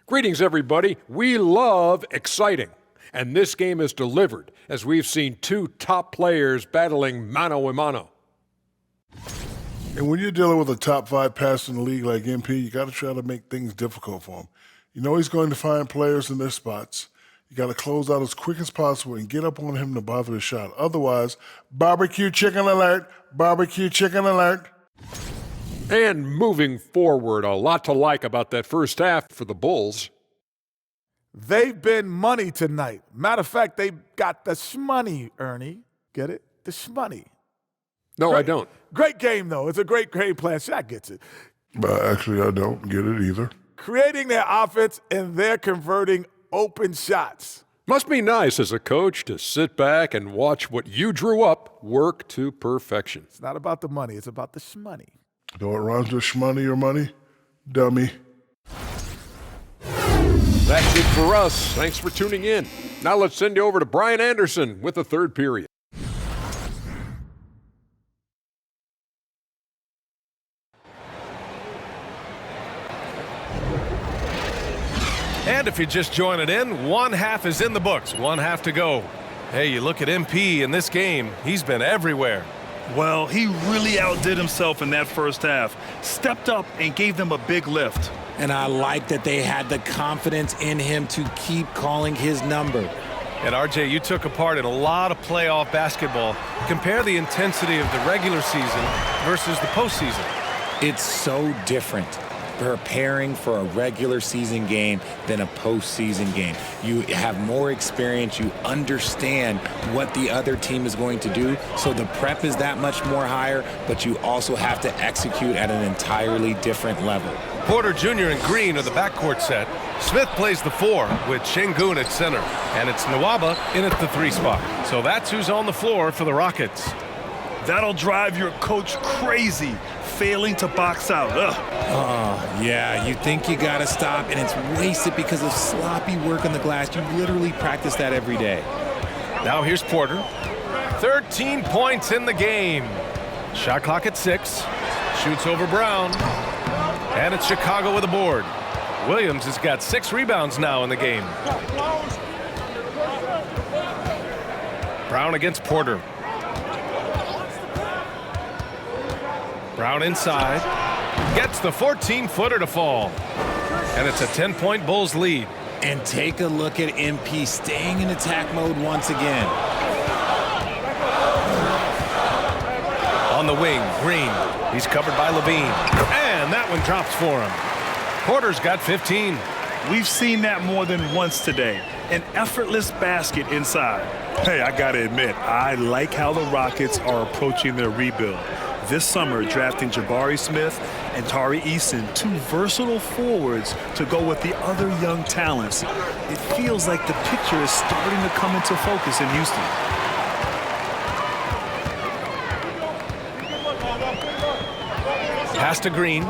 Greetings, everybody. We love exciting. And this game is delivered as we've seen two top players battling mano a mano. And when you're dealing with a top 5 passer in the league like MP, you got to try to make things difficult for him. You know he's going to find players in their spots. You got to close out as quick as possible and get up on him to bother the shot. Otherwise, barbecue chicken alert, barbecue chicken alert. And moving forward, a lot to like about that first half for the Bulls. They've been money tonight. Matter of fact, they got the shmoney, Ernie. Get it? The shmoney. No, I don't. Great game, though. It's a great game plan. Shaq gets it. But actually, I don't get it either. Creating their offense, and they're converting open shots. Must be nice as a coach to sit back and watch what you drew up work to perfection. It's not about the money. It's about the shmoney. Know what rhymes with shmoney or money? Dummy. That's it for us. Thanks for tuning in. Now let's send you over to Brian Anderson with the third period. And if you're just joining in, one half is in the books, one half to go. Hey, you look at MP in this game, he's been everywhere. Well, he really outdid himself in that first half. Stepped up and gave them a big lift. And I like that they had the confidence in him to keep calling his number. And RJ, you took a part in a lot of playoff basketball. Compare the intensity of the regular season versus the postseason. It's so different preparing for a regular season game than a postseason game. You have more experience. You understand what the other team is going to do. So the prep is that much more higher, but you also have to execute at an entirely different level. Porter Jr. and Green are the backcourt set. Smith plays the 4 with Şengün at center. And it's Nwaba in at the 3 spot. So that's who's on the floor for the Rockets. That'll drive your coach crazy, failing to box out. Oh, yeah, you think you got to stop, and it's wasted because of sloppy work on the glass. You literally practice that every day. Now here's Porter. 13 points in the game. Shot clock at 6. Shoots over Brown. And it's Chicago with a board. Williams has got 6 rebounds now in the game. Brown against Porter. Brown inside. Gets the 14-footer to fall. And it's a 10-point Bulls lead. And take a look at MP staying in attack mode once again. On the wing, Green. He's covered by Levine. And that one drops for him. Porter's got 15. We've seen that more than once today. An effortless basket inside. Hey, I gotta admit, I like how the Rockets are approaching their rebuild. This summer, drafting Jabari Smith and Tari Eason, 2 versatile forwards to go with the other young talents. It feels like the picture is starting to come into focus in Houston. Pass to Green.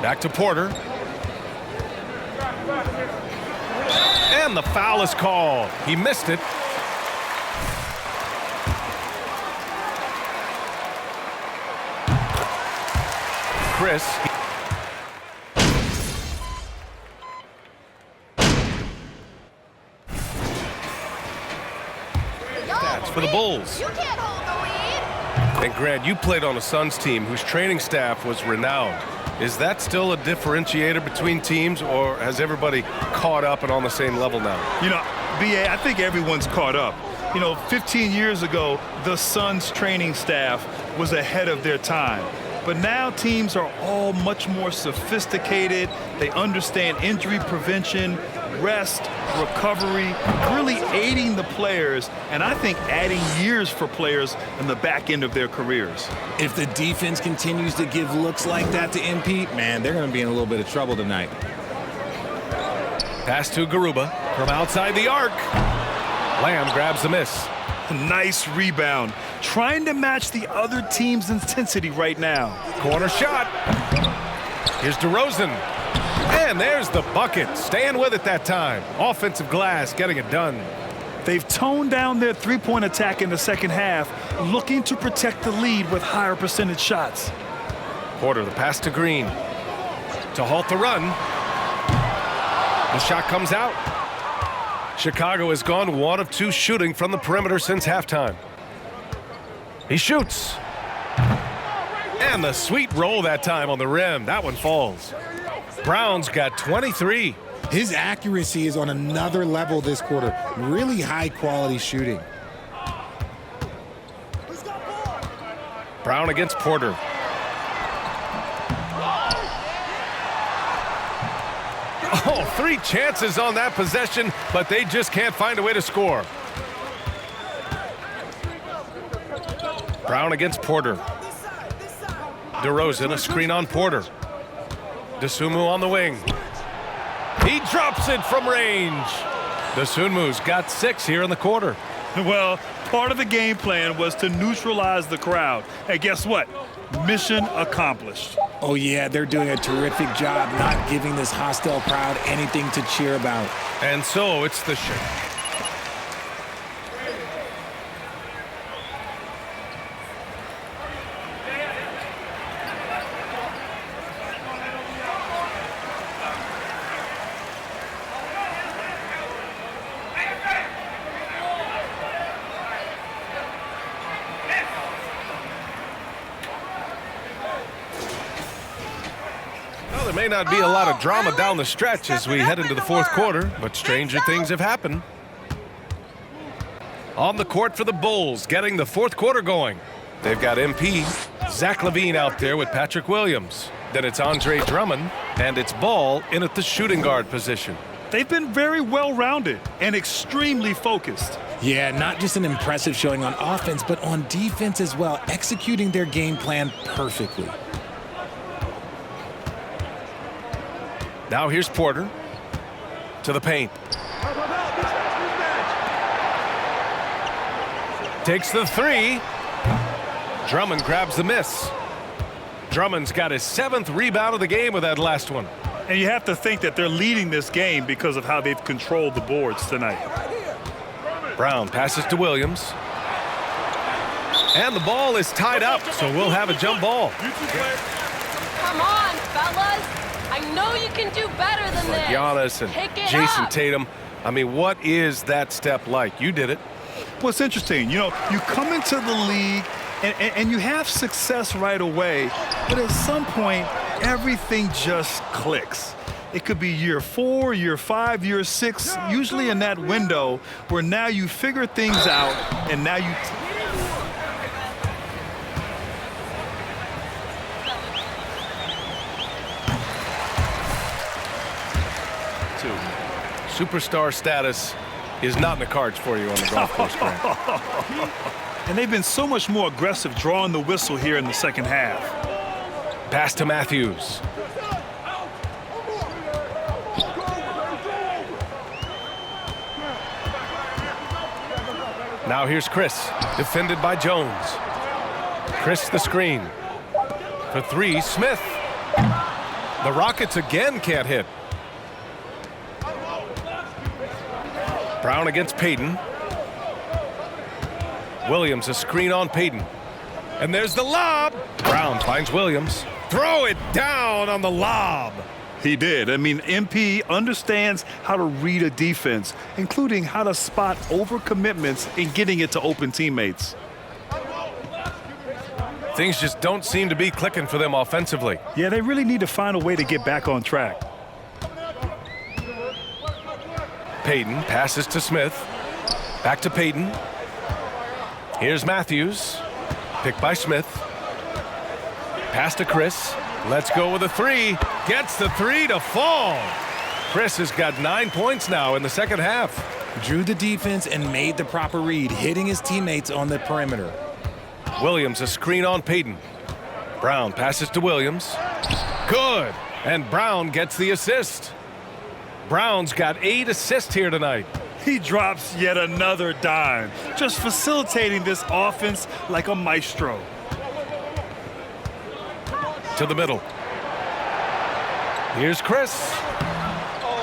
Back to Porter. And the foul is called. He missed it. Chris. That's for the Bulls. You can't hold the lead. And Grant, you played on a Suns team whose training staff was renowned. Is that still a differentiator between teams, or has everybody caught up and on the same level now? You know, BA, I think everyone's caught up. You know, 15 years ago, the Suns training staff was ahead of their time. But now teams are all much more sophisticated. They understand injury prevention, rest, recovery, really aiding the players, and I think adding years for players in the back end of their careers. If the defense continues to give looks like that to MP, man, they're going to be in a little bit of trouble tonight. Pass to Garuba from outside the arc. Lamb grabs the miss. Nice rebound. Trying to match the other team's intensity right now. Corner shot. Here's DeRozan. And there's the bucket. Staying with it that time. Offensive glass, getting it done. They've toned down their three-point attack in the second half, looking to protect the lead with higher percentage shots. Porter, the pass to Green. to halt the run. The shot comes out. Chicago has gone 1 of 2 shooting from the perimeter since halftime. He shoots. And the sweet roll that time on the rim. That one falls. Brown's got 23. His accuracy is on another level this quarter. Really high quality shooting. Brown against Porter. Oh, 3 chances on that possession, but they just can't find a way to score. Brown against Porter. DeRozan, a screen on Porter. Dosunmu on the wing. He drops it from range. Dosunmu's got 6 here in the quarter. Well, part of the game plan was to neutralize the crowd. And guess what? Mission accomplished. Oh, yeah, they're doing a terrific job not giving this hostile crowd anything to cheer about. And so it's the shake. There may not be a lot of drama down the stretch as we head into the fourth quarter, but stranger things have happened. On the court for the Bulls, getting the fourth quarter going. They've got MP, Zach LaVine out there with Patrick Williams. Then it's Andre Drummond, and it's Ball in at the shooting guard position. They've been very well-rounded and extremely focused. Yeah, not just an impressive showing on offense, but on defense as well, executing their game plan perfectly. Now here's Porter to the paint. Takes the 3. Drummond grabs the miss. Drummond's got his 7th rebound of the game with that last one. And you have to think that they're leading this game because of how they've controlled the boards tonight. Brown passes to Williams. And the ball is tied up, so we'll have a jump ball. Come on, fellas. I know you can do better than this. Giannis and Pick it Jason up. Tatum. I mean, what is that step like? You did it. Well, it's interesting. You know, you come into the league and you have success right away, but at some point, everything just clicks. It could be year 4, year 5, year 6, usually in that window where now you figure things out and now you... Superstar status is not in the cards for you on the golf course, Grant. And they've been so much more aggressive drawing the whistle here in the second half. Pass to Matthews. Now here's Chris, defended by Jones. Chris the screen. For 3, Smith. The Rockets again can't hit. Brown against Payton. Williams a screen on Payton. And there's the lob. Brown finds Williams. Throw it down on the lob. He did. I mean, MP understands how to read a defense, including how to spot overcommitments and getting it to open teammates. Things just don't seem to be clicking for them offensively. Yeah, they really need to find a way to get back on track. Payton passes to Smith. Back to Payton. Here's Matthews. Picked by Smith. Pass to Chris. Let's go with a 3. Gets the 3 to fall. Chris has got 9 points now in the second half. Drew the defense and made the proper read, hitting his teammates on the perimeter. Williams a screen on Payton. Brown passes to Williams. Good. And Brown gets the assist. Brown's got 8 assists here tonight. He drops yet another dime, just facilitating this offense like a maestro. To the middle. Here's Chris.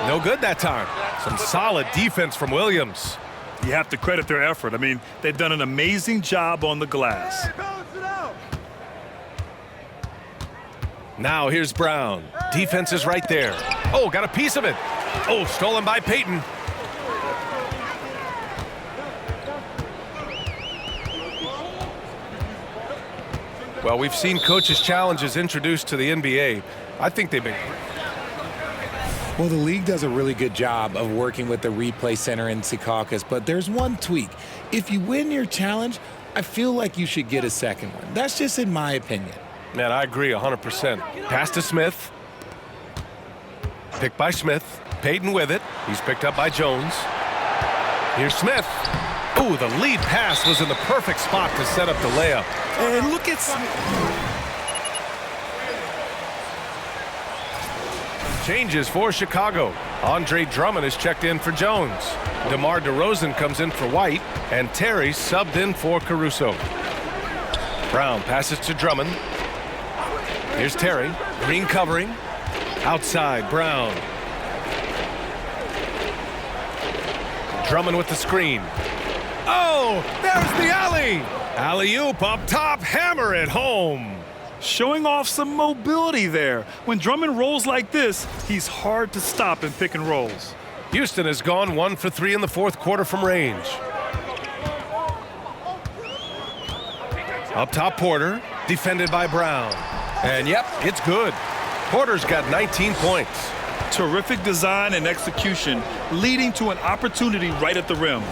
No good that time. Some solid defense from Williams. You have to credit their effort. I mean, they've done an amazing job on the glass. Now here's Brown. Defense is right there. Oh, got a piece of it. Oh, stolen by Payton. Well, we've seen coaches' challenges introduced to the NBA. I think they've been... Well, the league does a really good job of working with the replay center in Secaucus, but there's one tweak. If you win your challenge, I feel like you should get a second one. That's just in my opinion. Man, I agree 100%. Pass to Smith. Picked by Smith. Payton with it. He's picked up by Jones. Here's Smith. Ooh, the lead pass was in the perfect spot to set up the layup. And look at Smith. Changes for Chicago. Andre Drummond is checked in for Jones. DeMar DeRozan comes in for White, and Terry subbed in for Caruso. Brown passes to Drummond. Here's Terry. Green covering. Outside, Brown. Drummond with the screen. Oh, there's the alley. Alley-oop up top, hammer it home. Showing off some mobility there. When Drummond rolls like this, he's hard to stop in pick and rolls. Houston has gone 1 for 3 in the fourth quarter from range. Up top, Porter, defended by Brown. And yep, it's good. Porter's got 19 points. Terrific design and execution, leading to an opportunity right at the rim.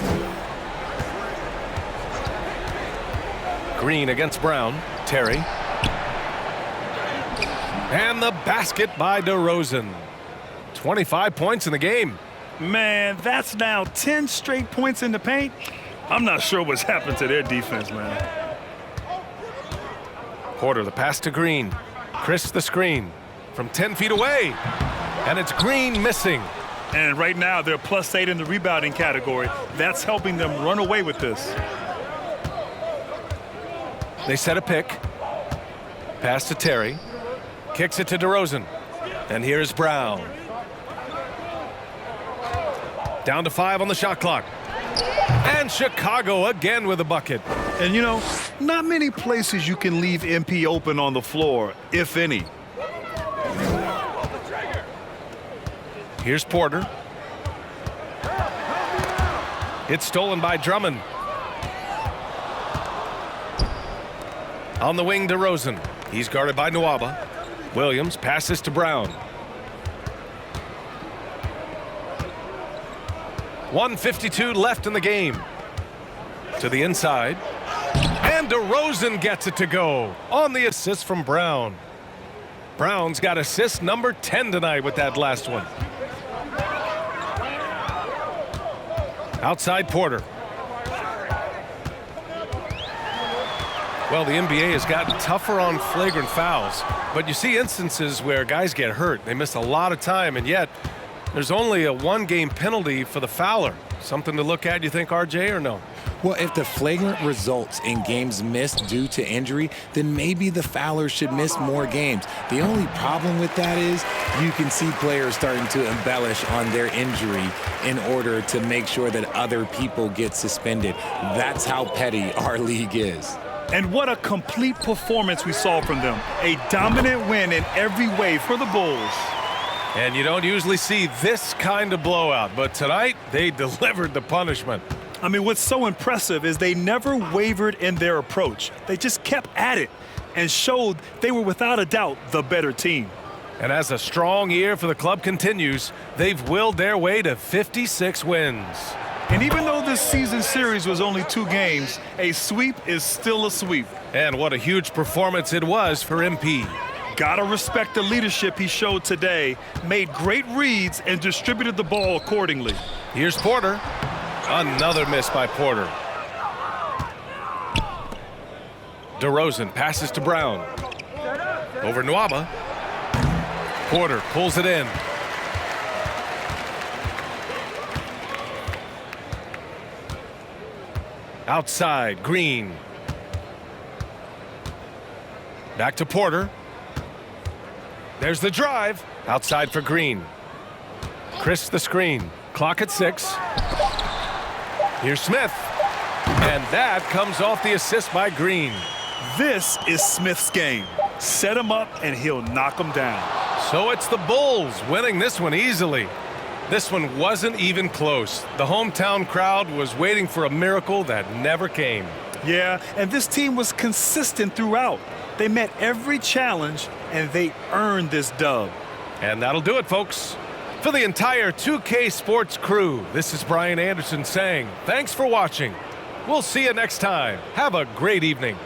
Green against Brown. Terry. And the basket by DeRozan. 25 points in the game. Man, that's now 10 straight points in the paint. I'm not sure what's happened to their defense, man. Porter, the pass to Green. Chris, the screen from 10 feet away. And it's Green missing. And right now, they're +8 in the rebounding category. That's helping them run away with this. They set a pick. Pass to Terry. Kicks it to DeRozan. And here's Brown. Down to 5 on the shot clock. And Chicago again with a bucket. And you know, not many places you can leave MP open on the floor, if any. Here's Porter. It's stolen by Drummond. On the wing, DeRozan. He's guarded by Nwaba. Williams passes to Brown. 1:52 left in the game. To the inside. And DeRozan gets it to go on the assist from Brown. Brown's got assist number 10 tonight with that last one. Outside Porter. Well, the NBA has gotten tougher on flagrant fouls, but you see instances where guys get hurt. They miss a lot of time, and yet there's only a 1-game penalty for the fouler. Something to look at, you think, RJ, or no? Well, if the flagrant results in games missed due to injury, then maybe the fouler should miss more games. The only problem with that is you can see players starting to embellish on their injury in order to make sure that other people get suspended. That's how petty our league is. And what a complete performance we saw from them. A dominant win in every way for the Bulls. And you don't usually see this kind of blowout, but tonight they delivered the punishment. I mean, what's so impressive is they never wavered in their approach. They just kept at it and showed they were without a doubt the better team. And as a strong year for the club continues, they've willed their way to 56 wins. And even though this season series was only 2 games, a sweep is still a sweep. And what a huge performance it was for MP. Gotta respect the leadership he showed today, made great reads, and distributed the ball accordingly. Here's Porter. Another miss by Porter. DeRozan passes to Brown. Over Nwaba. Porter pulls it in. Outside, Green. Back to Porter. There's the drive. Outside for Green. Chris the screen. Clock at 6. Here's Smith. And that comes off the assist by Green. This is Smith's game. Set him up, and he'll knock him down. So it's the Bulls winning this one easily. This one wasn't even close. The hometown crowd was waiting for a miracle that never came. Yeah, and this team was consistent throughout. They met every challenge, and they earned this dub. And that'll do it, folks. For the entire 2K Sports crew, this is Brian Anderson saying thanks for watching. We'll see you next time. Have a great evening.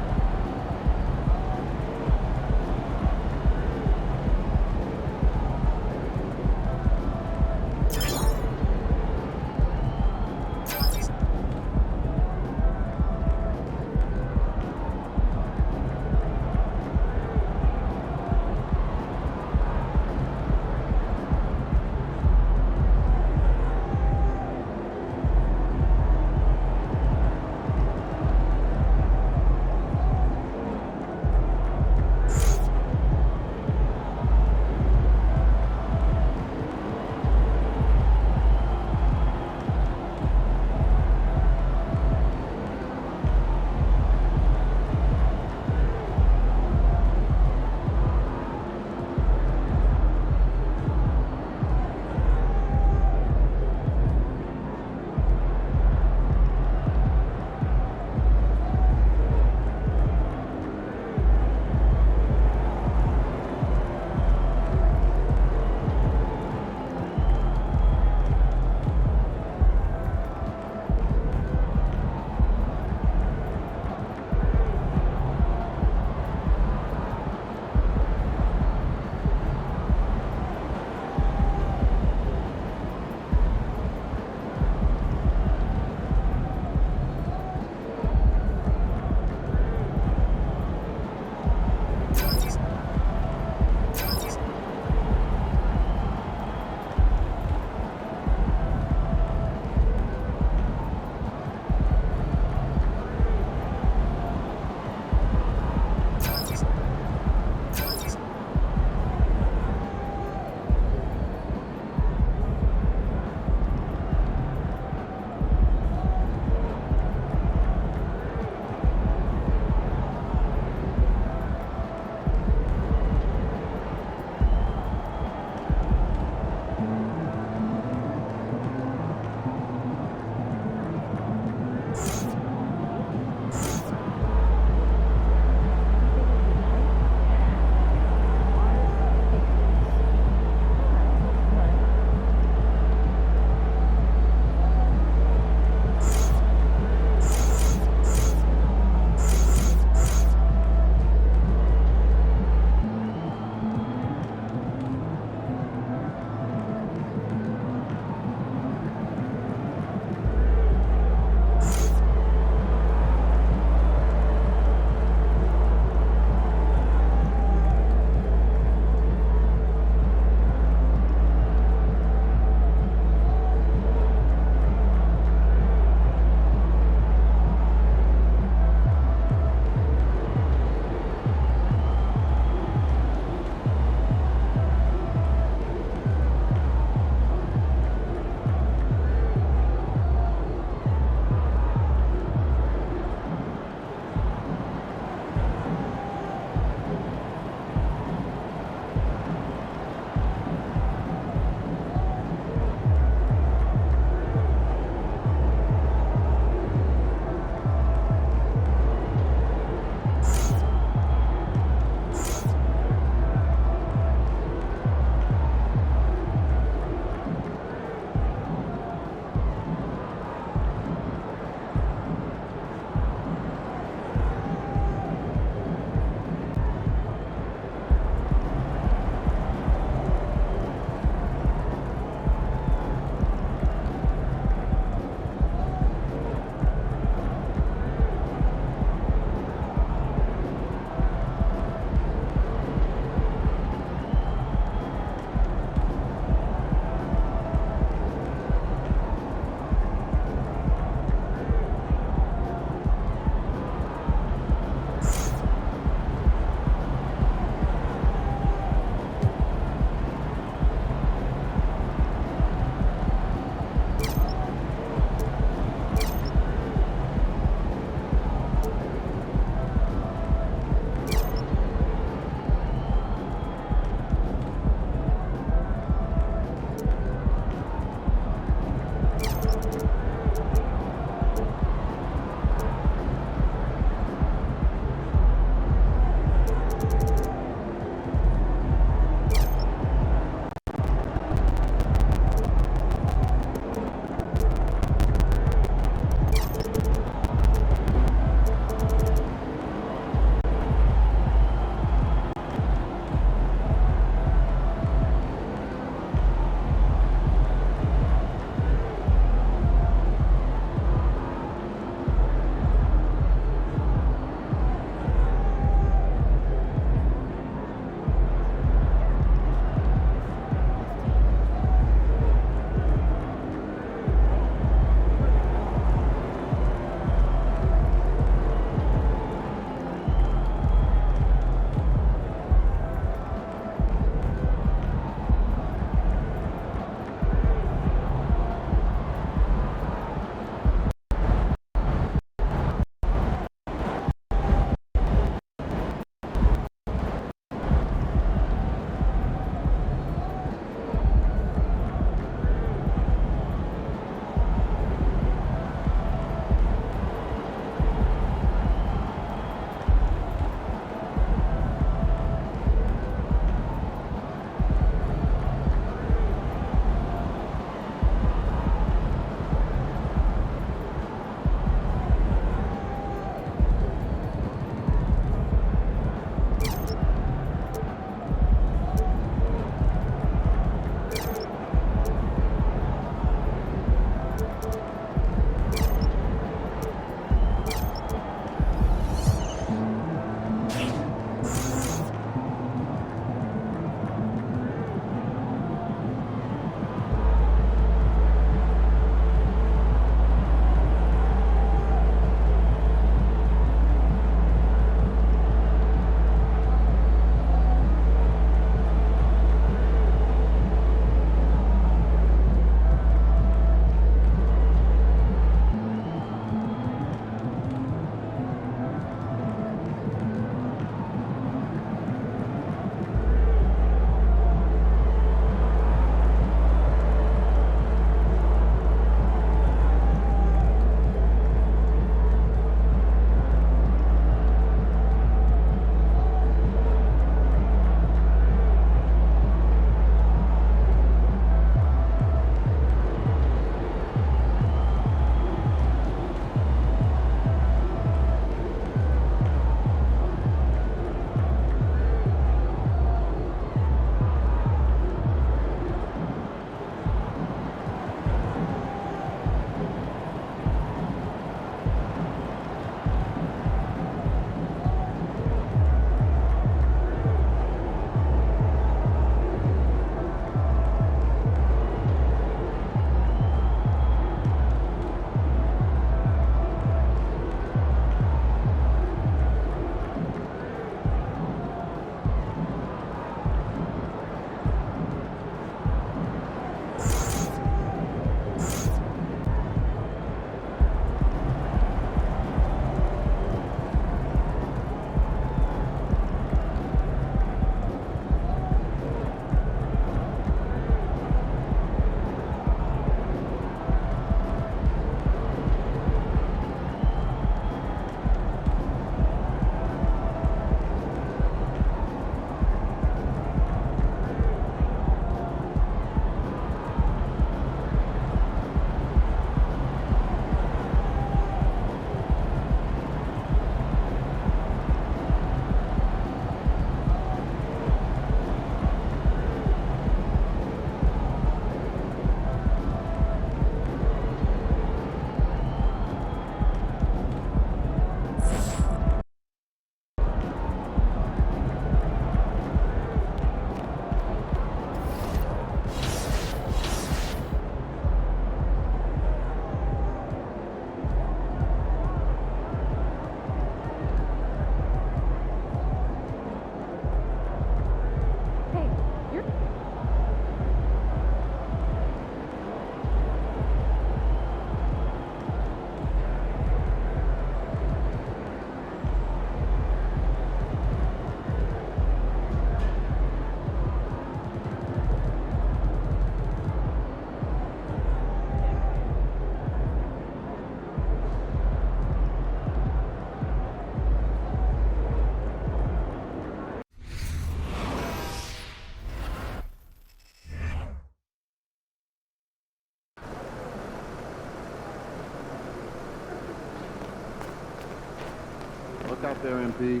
out there, MP.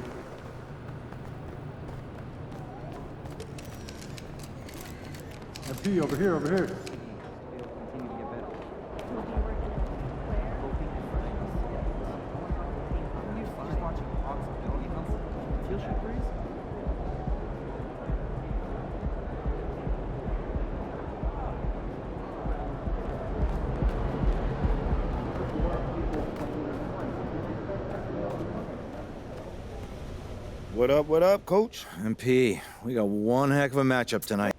MP, over here, over here. What up, Coach? MP, we got one heck of a matchup tonight.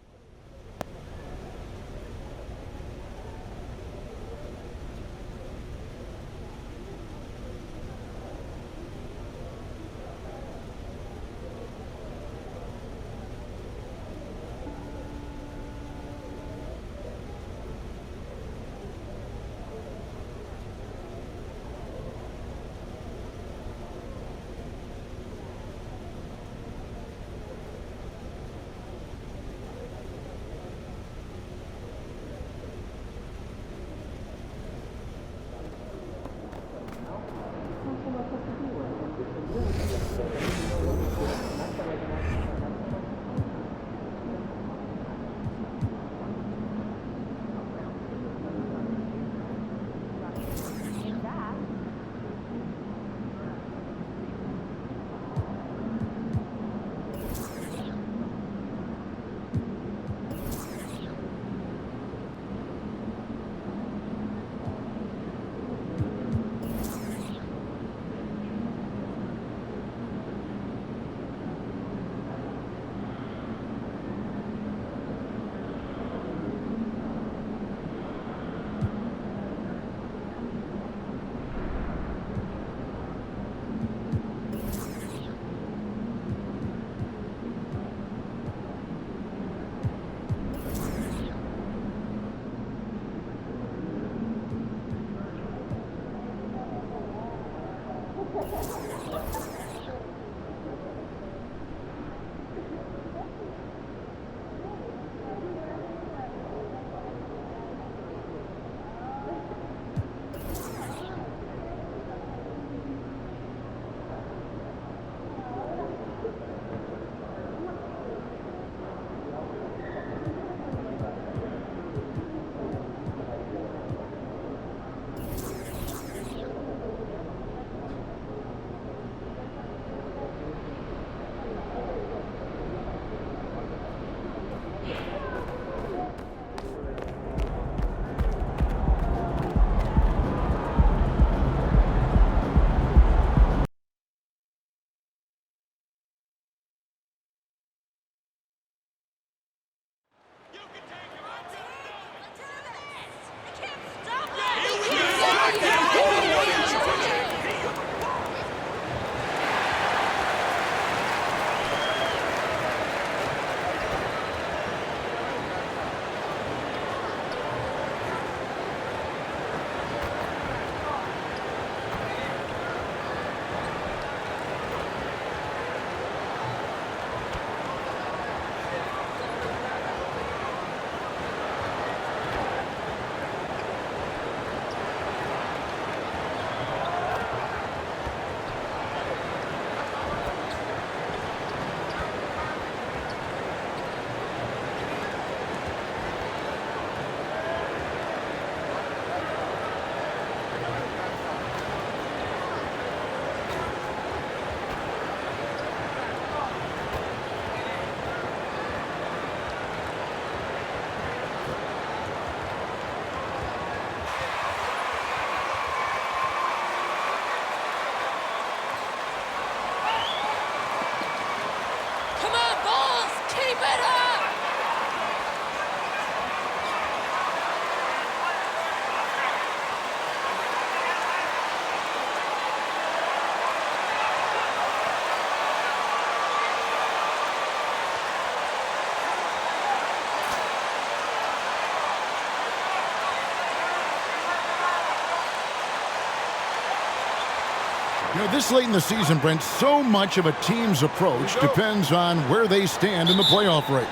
You know, this late in the season, Brent, so much of a team's approach depends on where they stand in the playoff race.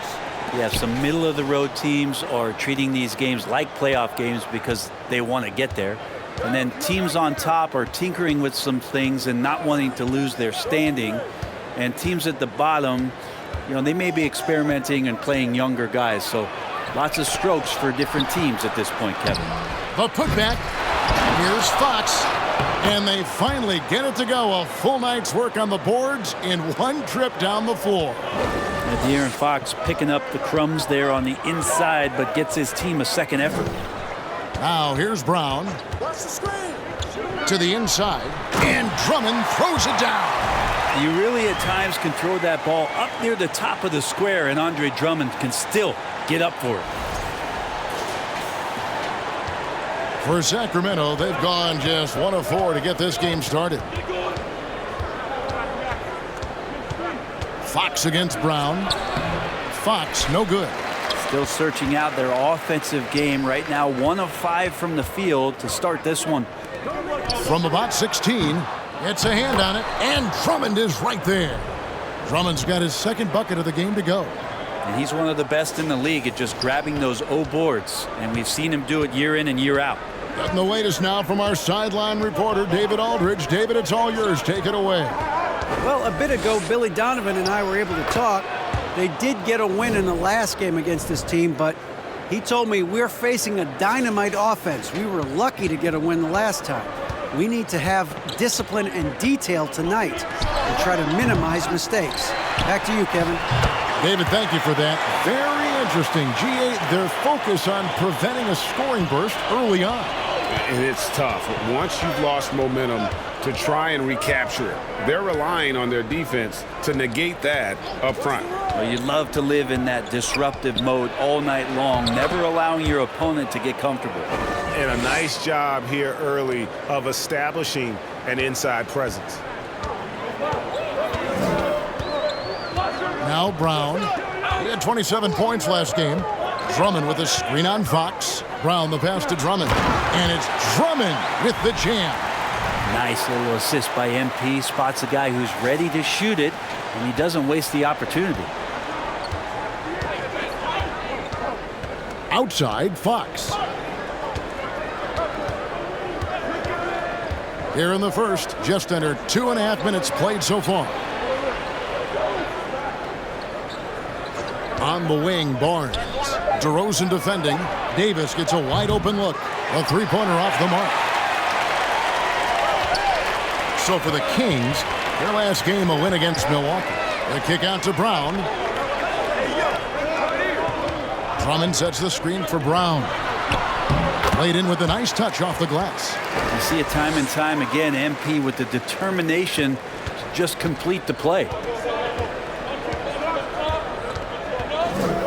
Yeah, some middle-of-the-road teams are treating these games like playoff games because they want to get there. And then teams on top are tinkering with some things and not wanting to lose their standing. And teams at the bottom, they may be experimenting and playing younger guys. So lots of strokes for different teams at this point, Kevin. The putback. Here's Fox. And they finally get it to go. A full night's work on the boards in one trip down the floor. And De'Aaron Fox picking up the crumbs there on the inside, but gets his team a second effort. Now here's Brown. To the inside. And Drummond throws it down. You really at times can throw that ball up near the top of the square, and Andre Drummond can still get up for it. For Sacramento, they've gone just 1 of 4 to get this game started. Fox against Brown. Fox, no good. Still searching out their offensive game right now. 1 of 5 from the field to start this one. From about 16, it's a hand on it, and Drummond is right there. Drummond's got his second bucket of the game to go. And he's one of the best in the league at just grabbing those O boards, and we've seen him do it year in and year out. Getting the latest now from our sideline reporter, David Aldridge. David, it's all yours. Take it away. Well, a bit ago, Billy Donovan and I were able to talk. They did get a win in the last game against this team, but he told me we're facing a dynamite offense. We were lucky to get a win the last time. We need to have discipline and detail tonight and try to minimize mistakes. Back to you, Kevin. David, thank you for that. Very interesting. G8, their focus on preventing a scoring burst early on. And it's tough. Once you've lost momentum, to try and recapture it. They're relying on their defense to negate that up front. Well, you'd love to live in that disruptive mode all night long, never allowing your opponent to get comfortable. And a nice job here early of establishing an inside presence. Now Brown. He had 27 points last game. Drummond with a screen on Fox. Brown the pass to Drummond. And it's Drummond with the jam. Nice little assist by MP. Spots a guy who's ready to shoot it, and he doesn't waste the opportunity. Outside, Fox. Here in the first, just under 2.5 minutes played so far. On the wing, Barnes. DeRozan defending. Davis gets a wide open look. A three-pointer off the mark. So for the Kings, their last game a win against Milwaukee. The kick out to Brown. Drummond sets the screen for Brown. Played in with a nice touch off the glass. You see it time and time again, MP with the determination to just complete the play.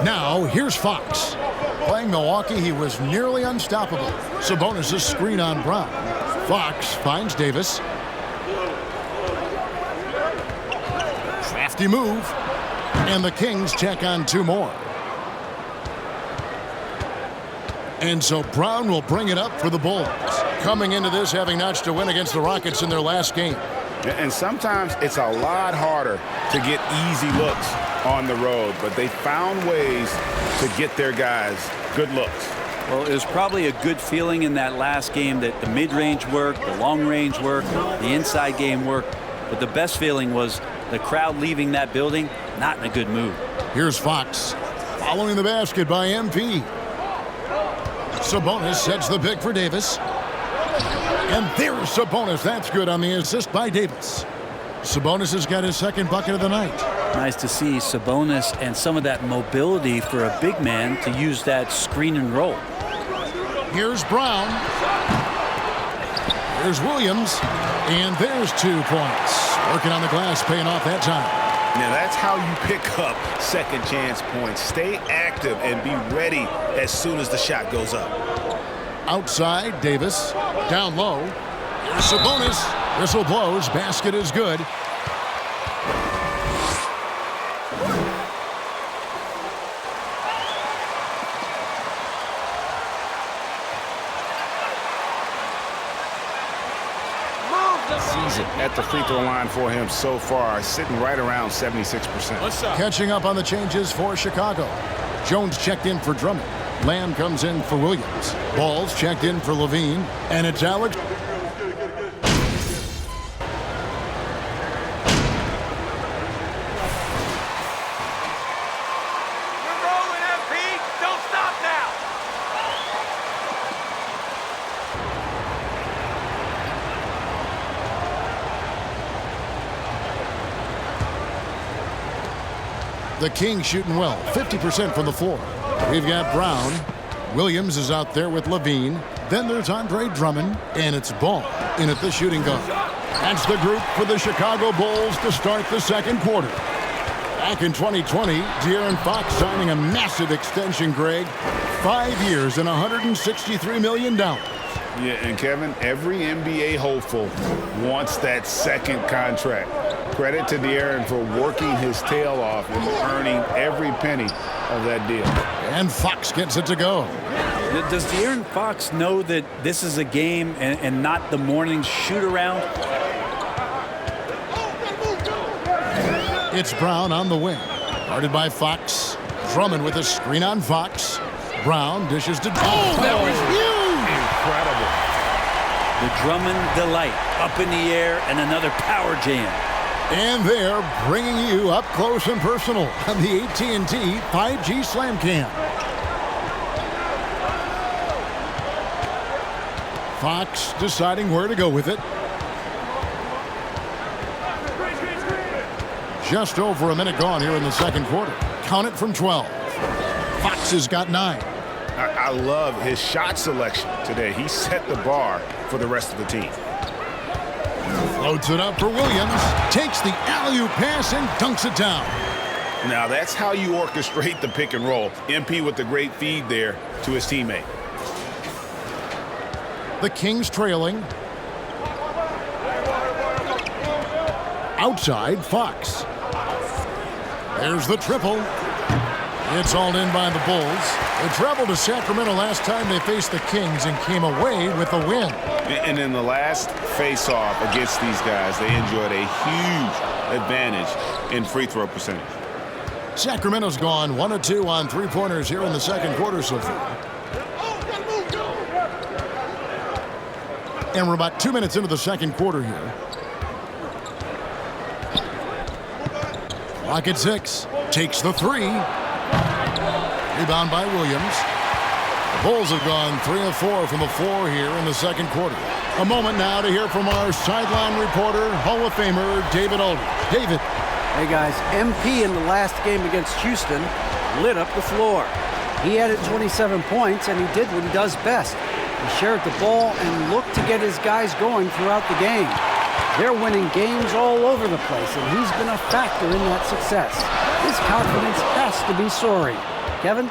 Now here's Fox. Playing Milwaukee, he was nearly unstoppable. Sabonis' screen on Brown. Fox finds Davis. Crafty move. And the Kings check on two more. And so Brown will bring it up for the Bulls. Coming into this having notched a win against the Rockets in their last game. And sometimes it's a lot harder to get easy looks on the road, but they found ways to get their guys good looks. Well, it was probably a good feeling in that last game that the mid-range worked, the long-range worked, the inside game worked. But the best feeling was the crowd leaving that building not in a good mood. Here's Fox. Following the basket by MP. Sabonis sets the pick for Davis. And there's Sabonis. That's good on the assist by Davis. Sabonis has got his second bucket of the night. Nice to see Sabonis and some of that mobility for a big man to use that screen and roll. Here's Brown. Here's Williams. And there's 2 points. Working on the glass, paying off that time. Now that's how you pick up second chance points. Stay active and be ready as soon as the shot goes up. Outside, Davis. Down low. Sabonis. Whistle blows. Basket is good. Season at the free throw line for him so far, sitting right around 76%. Catching up on the changes for Chicago. Jones checked in for Drummond. Lamb comes in for Williams. Ball's checked in for Levine, and it's Alex. The Kings shooting well, 50% from the floor. We've got Brown. Williams is out there with Levine. Then there's Andre Drummond, and it's Ball in at the shooting guard. That's the group for the Chicago Bulls to start the second quarter. Back in 2020, De'Aaron Fox signing a massive extension, Greg. 5 years and $163 million. Yeah, and Kevin, every NBA hopeful wants that second contract. Credit to De'Aaron for working his tail off and earning every penny of that deal. And Fox gets it to go. Does De'Aaron Fox know that this is a game and not the morning shoot-around? It's Brown on the wing. Guarded by Fox. Drummond with a screen on Fox. Brown dishes to... Oh, that was huge! Incredible. The Drummond delight up in the air and another power jam. And they're bringing you up close and personal on the AT&T 5G Slam Cam. Fox deciding where to go with it. Just over a minute gone here in the second quarter. Count it from 12. Fox has got 9. I love his shot selection today. He set the bar for the rest of the team. Floats it up for Williams. Takes the alley-oop pass and dunks it down. Now that's how you orchestrate the pick and roll. MP with the great feed there to his teammate. The Kings trailing. Outside, Fox. There's the triple. It's hauled in by the Bulls. They traveled to Sacramento last time they faced the Kings and came away with a win. And in the last face-off against these guys, they enjoyed a huge advantage in free throw percentage. Sacramento's gone 1 of 2 on three-pointers here in the second quarter so far. And we're about 2 minutes into the second quarter here. Clock at 6. Takes the 3. Rebound by Williams. The Bulls have gone 3 of 4 from the floor here in the second quarter. A moment now to hear from our sideline reporter, Hall of Famer David Aldridge. David. Hey guys, MP in the last game against Houston lit up the floor. He added 27 points and he did what he does best. He shared the ball and looked to get his guys going throughout the game. They're winning games all over the place and he's been a factor in that success. His confidence has to be soaring. Kevin?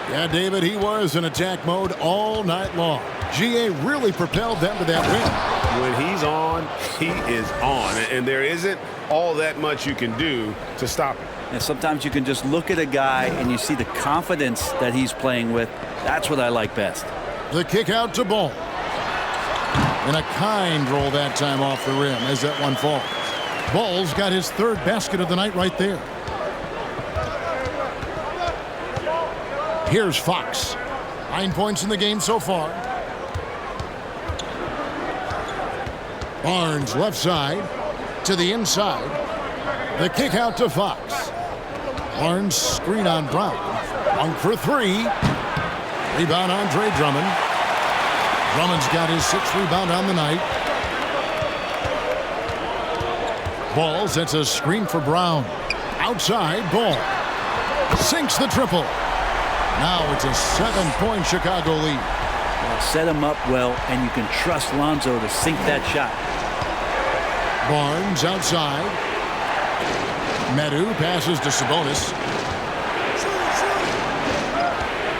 Yeah, David, he was in attack mode all night long. GA really propelled them to that win. When he's on, he is on. And there isn't all that much you can do to stop him. And sometimes you can just look at a guy and you see the confidence that he's playing with. That's what I like best. The kick out to Ball. And a kind roll that time off the rim as that one falls. Ball's got his third basket of the night right there. Here's Fox. 9 points in the game so far. Barnes left side to the inside. The kick out to Fox. Barnes screen on Brown. Long for 3. Rebound Andre Drummond. Drummond's got his 6th rebound on the night. Ball sets a screen for Brown. Outside, Ball. Sinks the triple. Now it's a 7-point Chicago lead. Well, set him up well, and you can trust Lonzo to sink that shot. Barnes outside. Medu passes to Sabonis.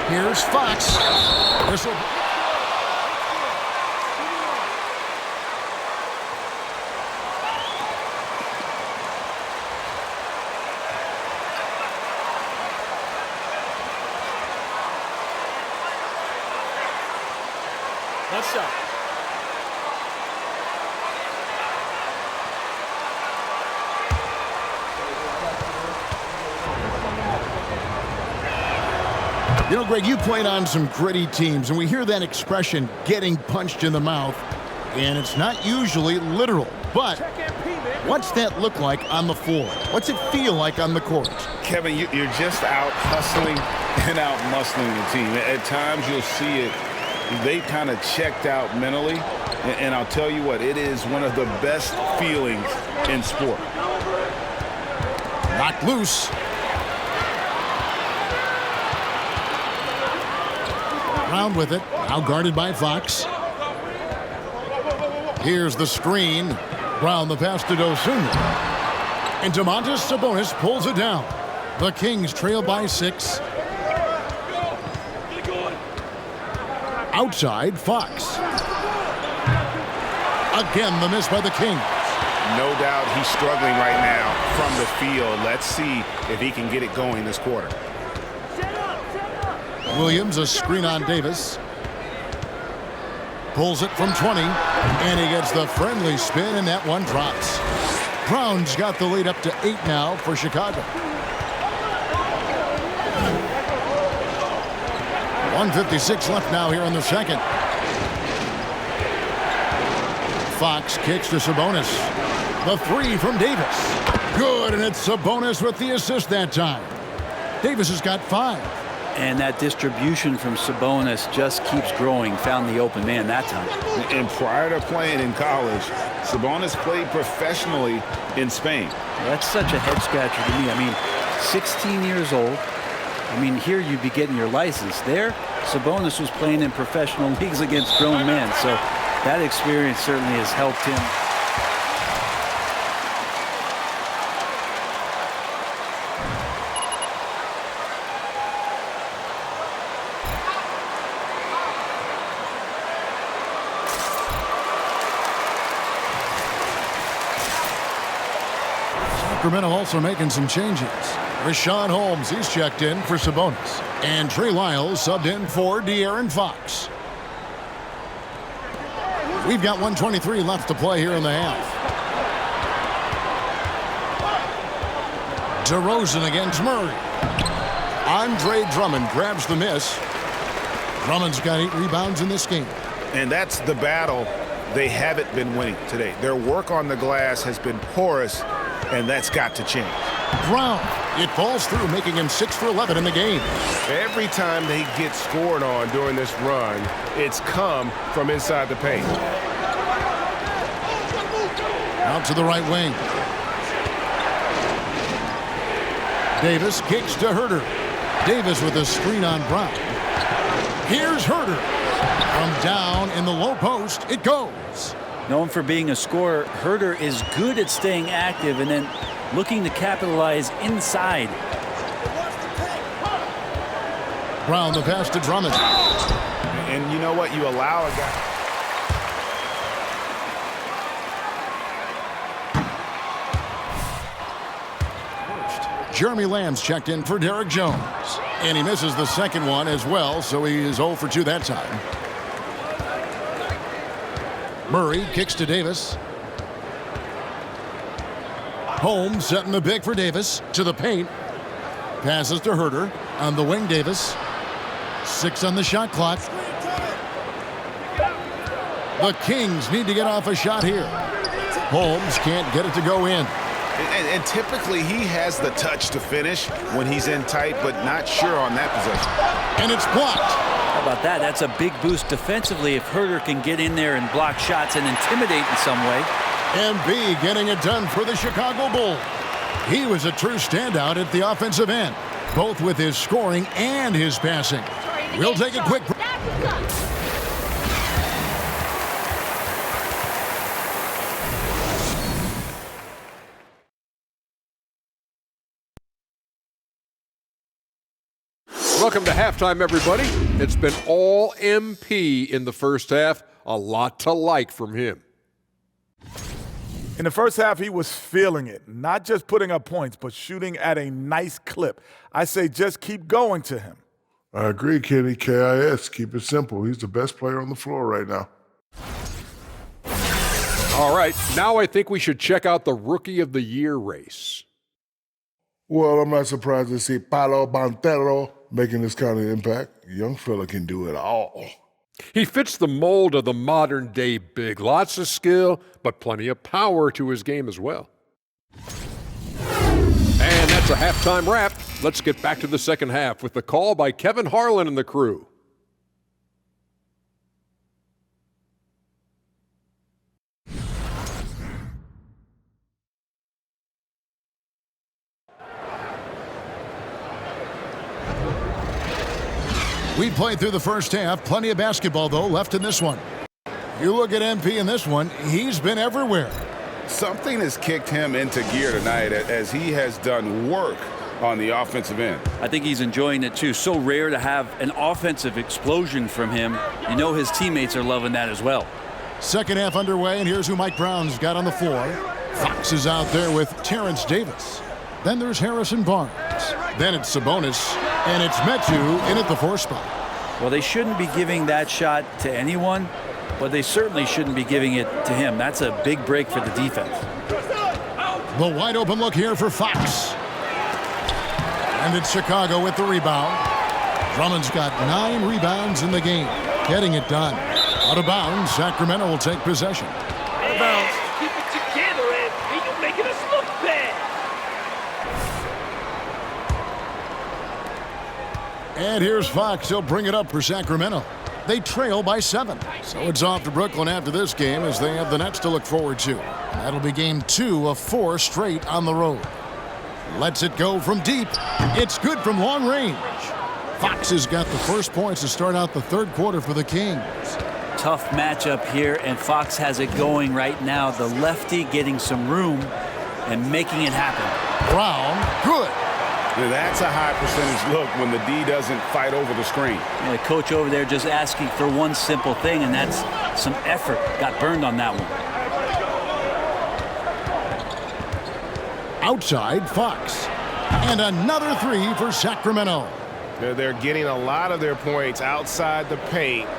Here's Fox. Nice shot. You know, Greg, you played on some gritty teams, and we hear that expression, getting punched in the mouth, and it's not usually literal. But what's that look like on the floor? What's it feel like on the court? Kevin, you're just out hustling and out muscling the team. At times you'll see it. They kind of checked out mentally, and I'll tell you what, it is one of the best feelings in sport. Knocked loose. Brown with it, now guarded by Fox. Here's the screen. Brown the pass to Dosunmu. And Domantas Sabonis pulls it down. The Kings trail by 6. Outside, Fox. Again, the miss by the Kings. No doubt he's struggling right now from the field. Let's see if he can get it going this quarter. Williams, a screen on Davis. Pulls it from 20, and he gets the friendly spin, and that one drops. Brown's got the lead up to 8 now for Chicago. 1:56 left now here in the second. Fox kicks to Sabonis. The 3 from Davis. Good, and it's Sabonis with the assist that time. Davis has got 5. And that distribution from Sabonis just keeps growing. Found the open man that time. And prior to playing in college, Sabonis played professionally in Spain. That's such a head scratcher to me. I mean, 16 years old. I mean, here you'd be getting your license. There, Sabonis was playing in professional leagues against grown men. So that experience certainly has helped him. Sacramento also making some changes. Rashawn Holmes, he's checked in for Sabonis. And Trey Lyles subbed in for De'Aaron Fox. We've got 1:23 left to play here in the half. DeRozan against Murray. Andre Drummond grabs the miss. Drummond's got 8 rebounds in this game. And that's the battle they haven't been winning today. Their work on the glass has been porous, and that's got to change. Brown, it falls through, making him 6 for 11 in the game. Every time they get scored on during this run, it's come from inside the paint. Out to the right wing. Davis kicks to Herter. Davis with a screen on Brown. Here's Herter. From down in the low post, it goes. Known for being a scorer, Herter is good at staying active and then looking to capitalize inside. Brown the pass to Drummond. And you know what? You allow a guy. Jeremy Lamb's checked in for Derek Jones. And he misses the second one as well, so he is 0 for 2 that time. Murray kicks to Davis. Holmes setting the pick for Davis to the paint. Passes to Herter on the wing. Davis. 6 on the shot clock. The Kings need to get off a shot here. Holmes can't get it to go in. And typically he has the touch to finish when he's in tight, but not sure on that possession. And it's blocked. How about that? That's a big boost defensively if Herter can get in there and block shots and intimidate in some way. MB getting it done for the Chicago Bulls. He was a true standout at the offensive end, both with his scoring and his passing. We'll take a quick break. Welcome to halftime, everybody. It's been all MP in the first half. A lot to like from him. In the first half, he was feeling it, not just putting up points, but shooting at a nice clip. I say just keep going to him. I agree, Kenny. KIS, keep it simple. He's the best player on the floor right now. All right, now I think we should check out the Rookie of the Year race. Well, I'm not surprised to see Paulo Banchero making this kind of impact. Young fella can do it all. He fits the mold of the modern-day big. Lots of skill, but plenty of power to his game as well. And that's a halftime wrap. Let's get back to the second half with the call by Kevin Harlan and the crew. We played through the first half. Plenty of basketball, though, left in this one. You look at MP in this one, he's been everywhere. Something has kicked him into gear tonight as he has done work on the offensive end. I think he's enjoying it, too. So rare to have an offensive explosion from him. You know his teammates are loving that as well. Second half underway, and here's who Mike Brown's got on the floor. Fox is out there with Terrence Davis. Then there's Harrison Barnes. Then it's Sabonis, and it's Metu in at the 4 spot. Well, they shouldn't be giving that shot to anyone, but they certainly shouldn't be giving it to him. That's a big break for the defense. The wide open look here for Fox. And it's Chicago with the rebound. Drummond's got 9 rebounds in the game, getting it done. Out of bounds, Sacramento will take possession. Out of bounds. Keep it together, and you're making us look bad. And here's Fox. He'll bring it up for Sacramento. They trail by 7. So it's off to Brooklyn after this game as they have the Nets to look forward to. That'll be game 2 of 4 straight on the road. Lets it go from deep. It's good from long range. Fox has got the first points to start out the third quarter for the Kings. Tough matchup here, and Fox has it going right now. The lefty getting some room and making it happen. Brown, good. That's a high percentage look when the D doesn't fight over the screen. The coach over there just asking for one simple thing, and that's some effort. Got burned on that one. Outside, Fox. And another 3 for Sacramento. They're getting a lot of their points outside the paint.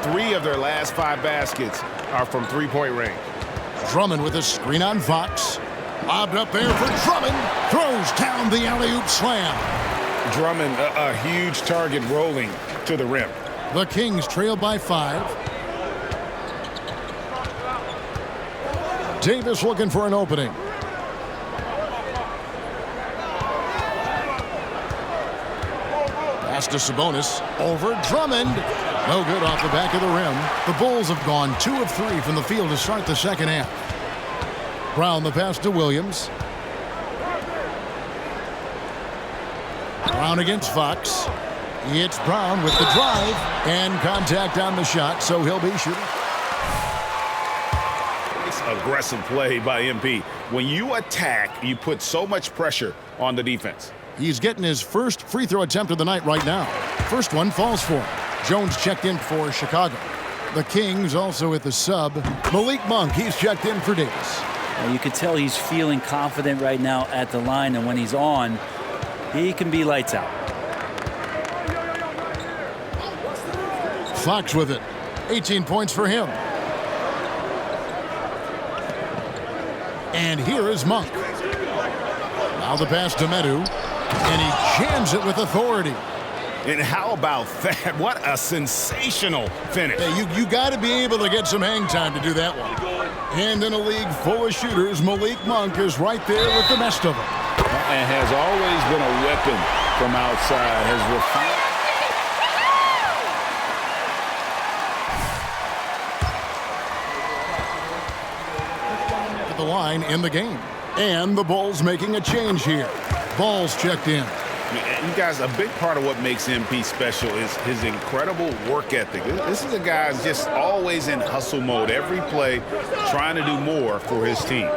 3 of their last 5 baskets are from three-point range. Drummond with a screen on Fox. Lobbed up there for Drummond. Throws down the alley-oop slam. Drummond, a huge target rolling to the rim. The Kings trail by 5. Davis looking for an opening. Pass to Sabonis. Over Drummond. No good off the back of the rim. The Bulls have gone 2 of 3 from the field to start the second half. Brown the pass to Williams. Brown against Fox. It's Brown with the drive and contact on the shot, so he'll be shooting. Aggressive play by MP. When you attack, you put so much pressure on the defense. He's getting his first free throw attempt of the night right now. First one falls for him. Jones checked in for Chicago. The Kings also at the sub. Malik Monk, he's checked in for Davis. You can tell he's feeling confident right now at the line, and when he's on, he can be lights out. Fox with it. 18 points for him. And here is Monk. Now the pass to Metu, and he jams it with authority. And how about that? What a sensational finish. Hey, you got to be able to get some hang time to do that one. And in a league full of shooters, Malik Monk is right there with the best of them. And has always been a weapon from outside. Has refined. The line in the game. And the Bulls making a change here. Ball's checked in. You guys, a big part of what makes MP special is his incredible work ethic. This is a guy who's just always in hustle mode. Every play, trying to do more for his team.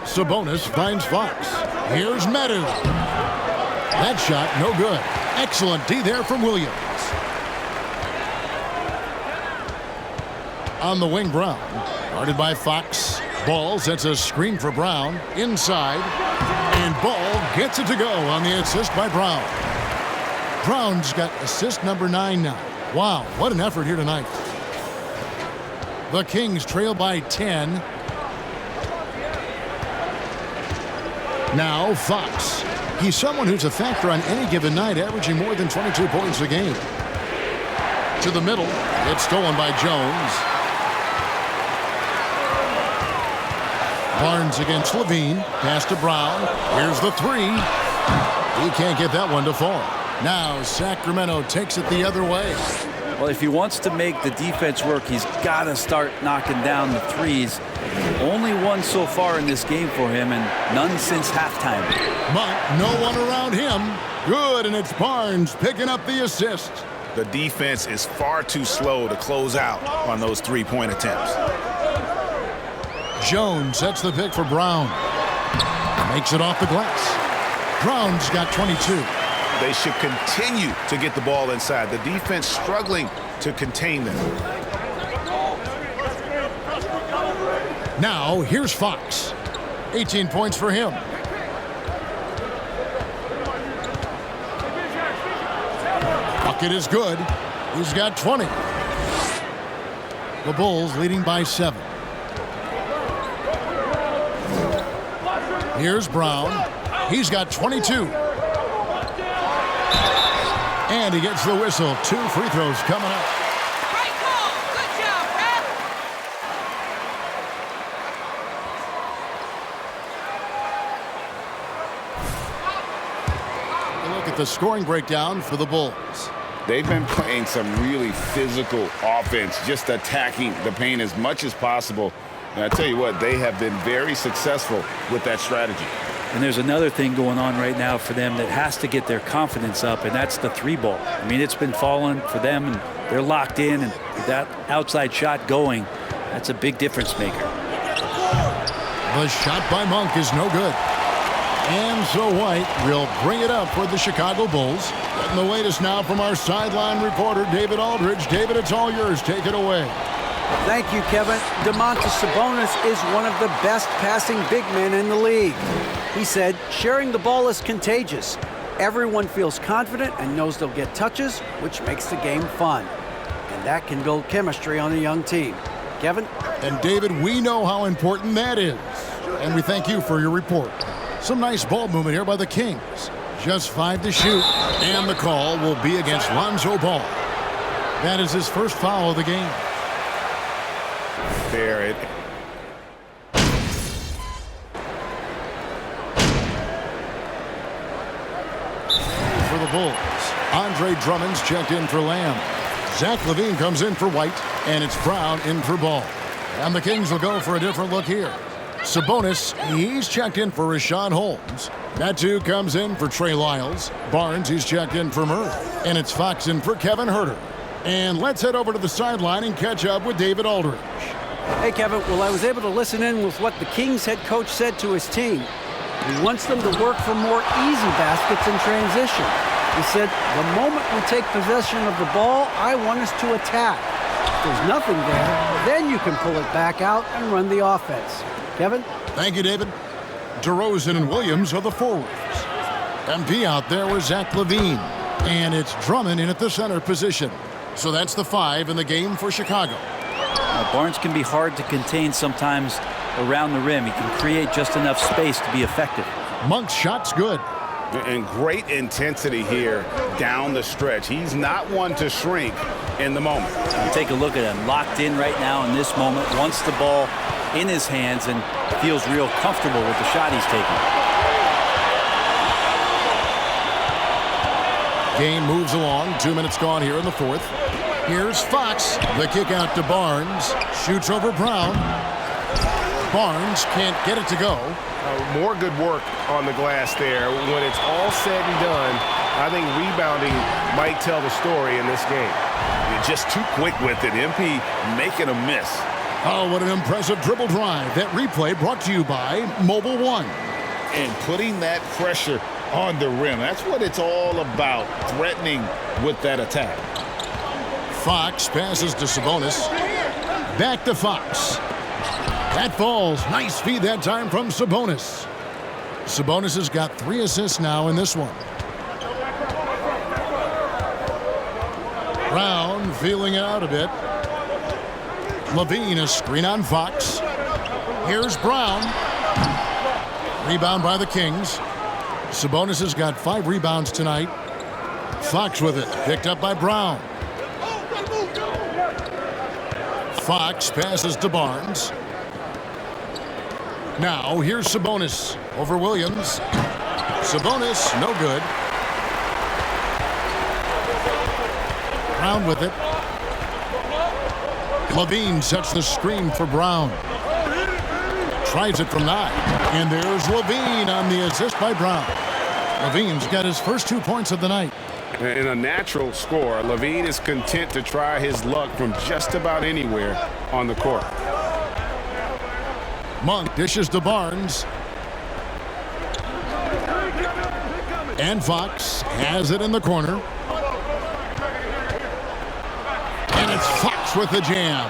Sabonis finds Fox. Here's Metu. That shot, no good. Excellent D there from Williams. On the wing, Brown. Guarded by Fox. Ball sets a screen for Brown. Inside. And Ball gets it to go on the assist by Brown. Brown's got assist number 9 now. Wow, what an effort here tonight. The Kings trail by 10. Now Fox. He's someone who's a factor on any given night, averaging more than 22 points a game. To the middle. It's stolen by Jones. Barnes against Levine. Pass to Brown. Here's the three. He can't get that one to fall. Now Sacramento takes it the other way. Well, if he wants to make the defense work, he's got to start knocking down the threes. Only one so far in this game for him, and none since halftime. But no one around him. Good, and it's Barnes picking up the assist. The defense is far too slow to close out on those three-point attempts. Jones sets the pick for Brown. Makes it off the glass. Brown's got 22. They should continue to get the ball inside. The defense struggling to contain them. Now, here's Fox. 18 points for him. Bucket is good. He's got 20. The Bulls leading by 7. Here's Brown. He's got 22. And he gets the whistle. 2 free throws coming up. Great call. Good job, Brad. Look at the scoring breakdown for the Bulls. They've been playing some really physical offense, just attacking the paint as much as possible. And I tell you what, they have been very successful with that strategy. And there's another thing going on right now for them that has to get their confidence up, and that's the three ball. I mean, it's been falling for them, and they're locked in, and with that outside shot going, that's a big difference maker. The shot by Monk is no good. And so White will bring it up for the Chicago Bulls. Getting the latest now from our sideline reporter, David Aldridge. David, it's all yours. Take it away. Thank you, Kevin. Domantas Sabonis is one of the best passing big men in the league. He said, sharing the ball is contagious. Everyone feels confident and knows they'll get touches, which makes the game fun. And that can build chemistry on a young team. Kevin? And David, we know how important that is. And we thank you for your report. Some nice ball movement here by the Kings. Just 5 to shoot. And the call will be against Lonzo Ball. That is his first foul of the game. There it. For the Bulls, Andre Drummond's checked in for Lamb. Zach LaVine comes in for White, and it's Brown in for Ball. And the Kings will go for a different look here. Sabonis, he's checked in for Rashawn Holmes. Natu comes in for Trey Lyles. Barnes, he's checked in for Murray. And it's Fox in for Kevin Huerter. And let's head over to the sideline and catch up with David Aldridge. Hey, Kevin. Well, I was able to listen in with what the Kings head coach said to his team. He wants them to work for more easy baskets in transition. He said, the moment we take possession of the ball, I want us to attack. If there's nothing there, then you can pull it back out and run the offense. Kevin? Thank you, David. DeRozan and Williams are the forwards. MP out there with Zach LaVine. And it's Drummond in at the center position. So that's the 5 in the game for Chicago. Barnes can be hard to contain sometimes around the rim. He can create just enough space to be effective. Monk's shot's good. And great intensity here down the stretch. He's not one to shrink in the moment. Take a look at him, locked in right now in this moment, wants the ball in his hands and feels real comfortable with the shot he's taking. Game moves along. 2 minutes gone here in the fourth. Here's Fox. The kick out to Barnes. Shoots over Brown. Barnes can't get it to go. More good work on the glass there. When it's all said and done, I think rebounding might tell the story in this game. You're just too quick with it. MP making a miss. Oh, what an impressive dribble drive. That replay brought to you by Mobile One. And putting that pressure on the rim. That's what it's all about, threatening with that attack. Fox passes to Sabonis. Back to Fox. That falls. Nice feed that time from Sabonis. Sabonis has got 3 assists now in this one. Brown feeling it out a bit. LaVine, a screen on Fox. Here's Brown. Rebound by the Kings. Sabonis has got 5 rebounds tonight. Fox with it. Picked up by Brown. Fox passes to Barnes. Now here's Sabonis over Williams. Sabonis, no good. Brown with it. Levine sets the screen for Brown. Tries it from 9. And there's Levine on the assist by Brown. Levine's got his first 2 points of the night. In a natural score, Levine is content to try his luck from just about anywhere on the court. Monk dishes to Barnes. And Fox has it in the corner. And it's Fox with the jam.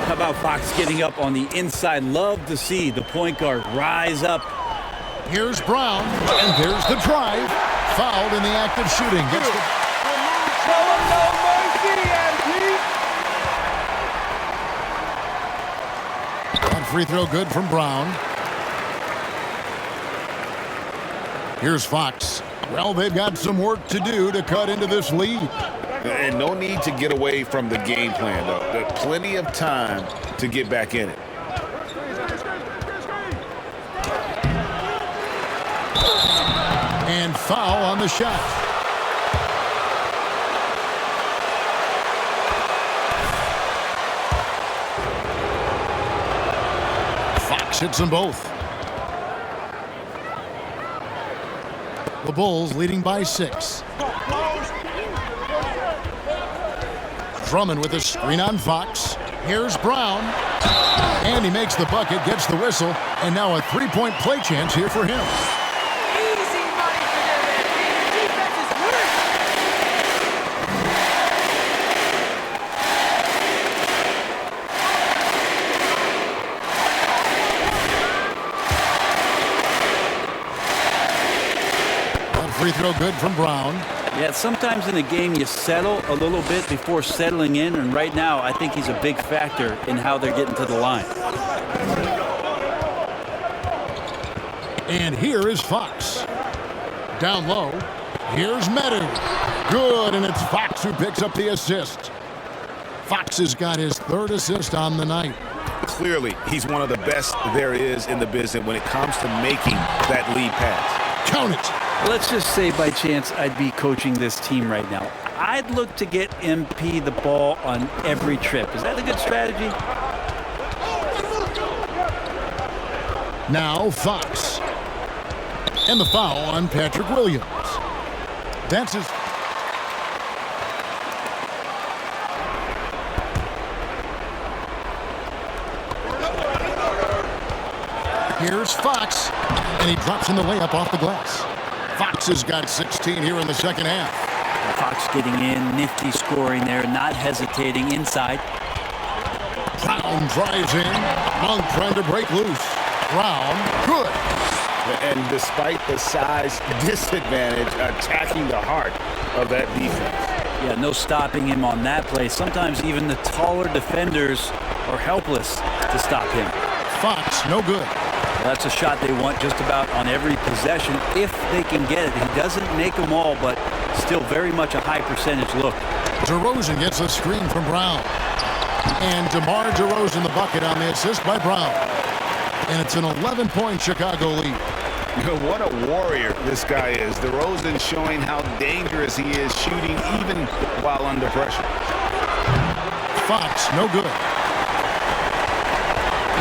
How about Fox getting up on the inside? Love to see the point guard rise up. Here's Brown, and there's the drive. Fouled in the act of shooting. Gets the... That free throw good from Brown. Here's Fox. Well, they've got some work to do to cut into this lead. And no need to get away from the game plan, though. There's plenty of time to get back in it. And foul on the shot. Fox hits them both. The Bulls leading by 6. Drummond with a screen on Fox. Here's Brown. And he makes the bucket, gets the whistle, and now a 3-point play chance here for him. Easy money for them, man. The defense is winning. That free throw good from Brown. Yeah, sometimes in a game you settle a little bit before settling in, and right now I think he's a big factor in how they're getting to the line. And here is Fox. Down low. Here's Meadow. Good, and it's Fox who picks up the assist. Fox has got his 3rd assist on the night. Clearly, he's one of the best there is in the business when it comes to making that lead pass. Count it. Let's just say by chance I'd be coaching this team right now. I'd look to get MP the ball on every trip. Is that a good strategy? Now Fox. And the foul on Patrick Williams. That's his... Here's Fox. And he drops in the layup off the glass. Fox has got 16 here in the second half. Fox getting in, nifty scoring there, not hesitating inside. Brown drives in. Monk trying to break loose. Brown, good. And despite the size disadvantage, attacking the heart of that defense. Yeah, no stopping him on that play. Sometimes even the taller defenders are helpless to stop him. Fox, no good. Well, that's a shot they want just about on every possession if they can get it. He doesn't make them all, but still very much a high percentage look. DeRozan gets a screen from Brown. And DeMar DeRozan the bucket on the assist by Brown. And it's an 11-point Chicago lead. You know, what a warrior this guy is. DeRozan showing how dangerous he is shooting even while under pressure. Fox, no good.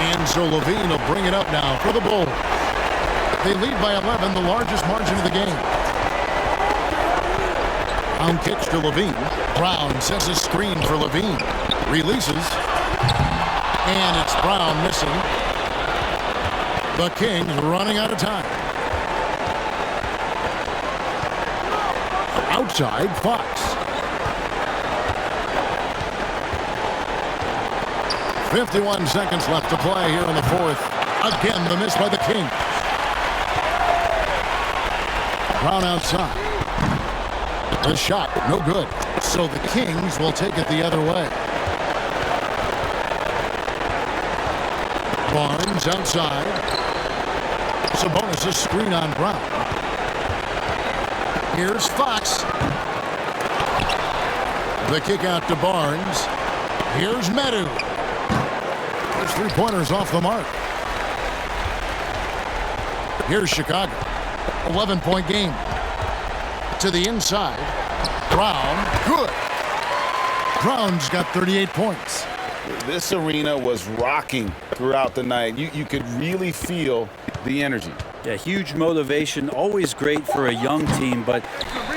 And so Levine will bring it up now for the Bulls. They lead by 11, the largest margin of the game. Brown kicks to Levine. Brown sets a screen for Levine. Releases. And it's Brown missing. The Kings running out of time. Outside, Fox. 51 seconds left to play here in the 4th. Again, the miss by the Kings. Brown outside. The shot, no good. So the Kings will take it the other way. Barnes outside. Sabonis' screen on Brown. Here's Fox. The kick out to Barnes. Here's Medu. There's 3-pointers off the mark. Here's Chicago. 11-point game. To the inside. Brown. Good. Brown's got 38 points. This arena was rocking throughout the night. You could really feel the energy. Yeah, huge motivation, always great for a young team, but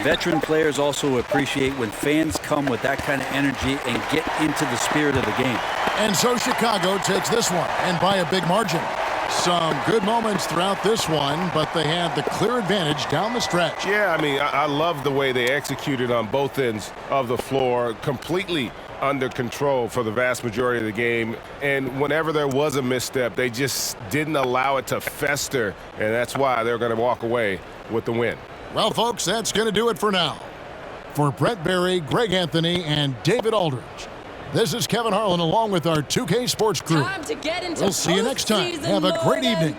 veteran players also appreciate when fans come with that kind of energy and get into the spirit of the game. And so Chicago takes this one, and by a big margin. Some good moments throughout this one, but they had the clear advantage down the stretch. Yeah, I mean, I love the way they executed on both ends of the floor, completely under control for the vast majority of the game. And whenever there was a misstep, they just didn't allow it to fester, and that's why they're going to walk away with the win. Well, folks, that's going to do it for now. For Brett Berry, Greg Anthony, and David Aldridge, this is Kevin Harlan along with our 2K Sports crew. Time to get into we'll see you next time. Have a great evening.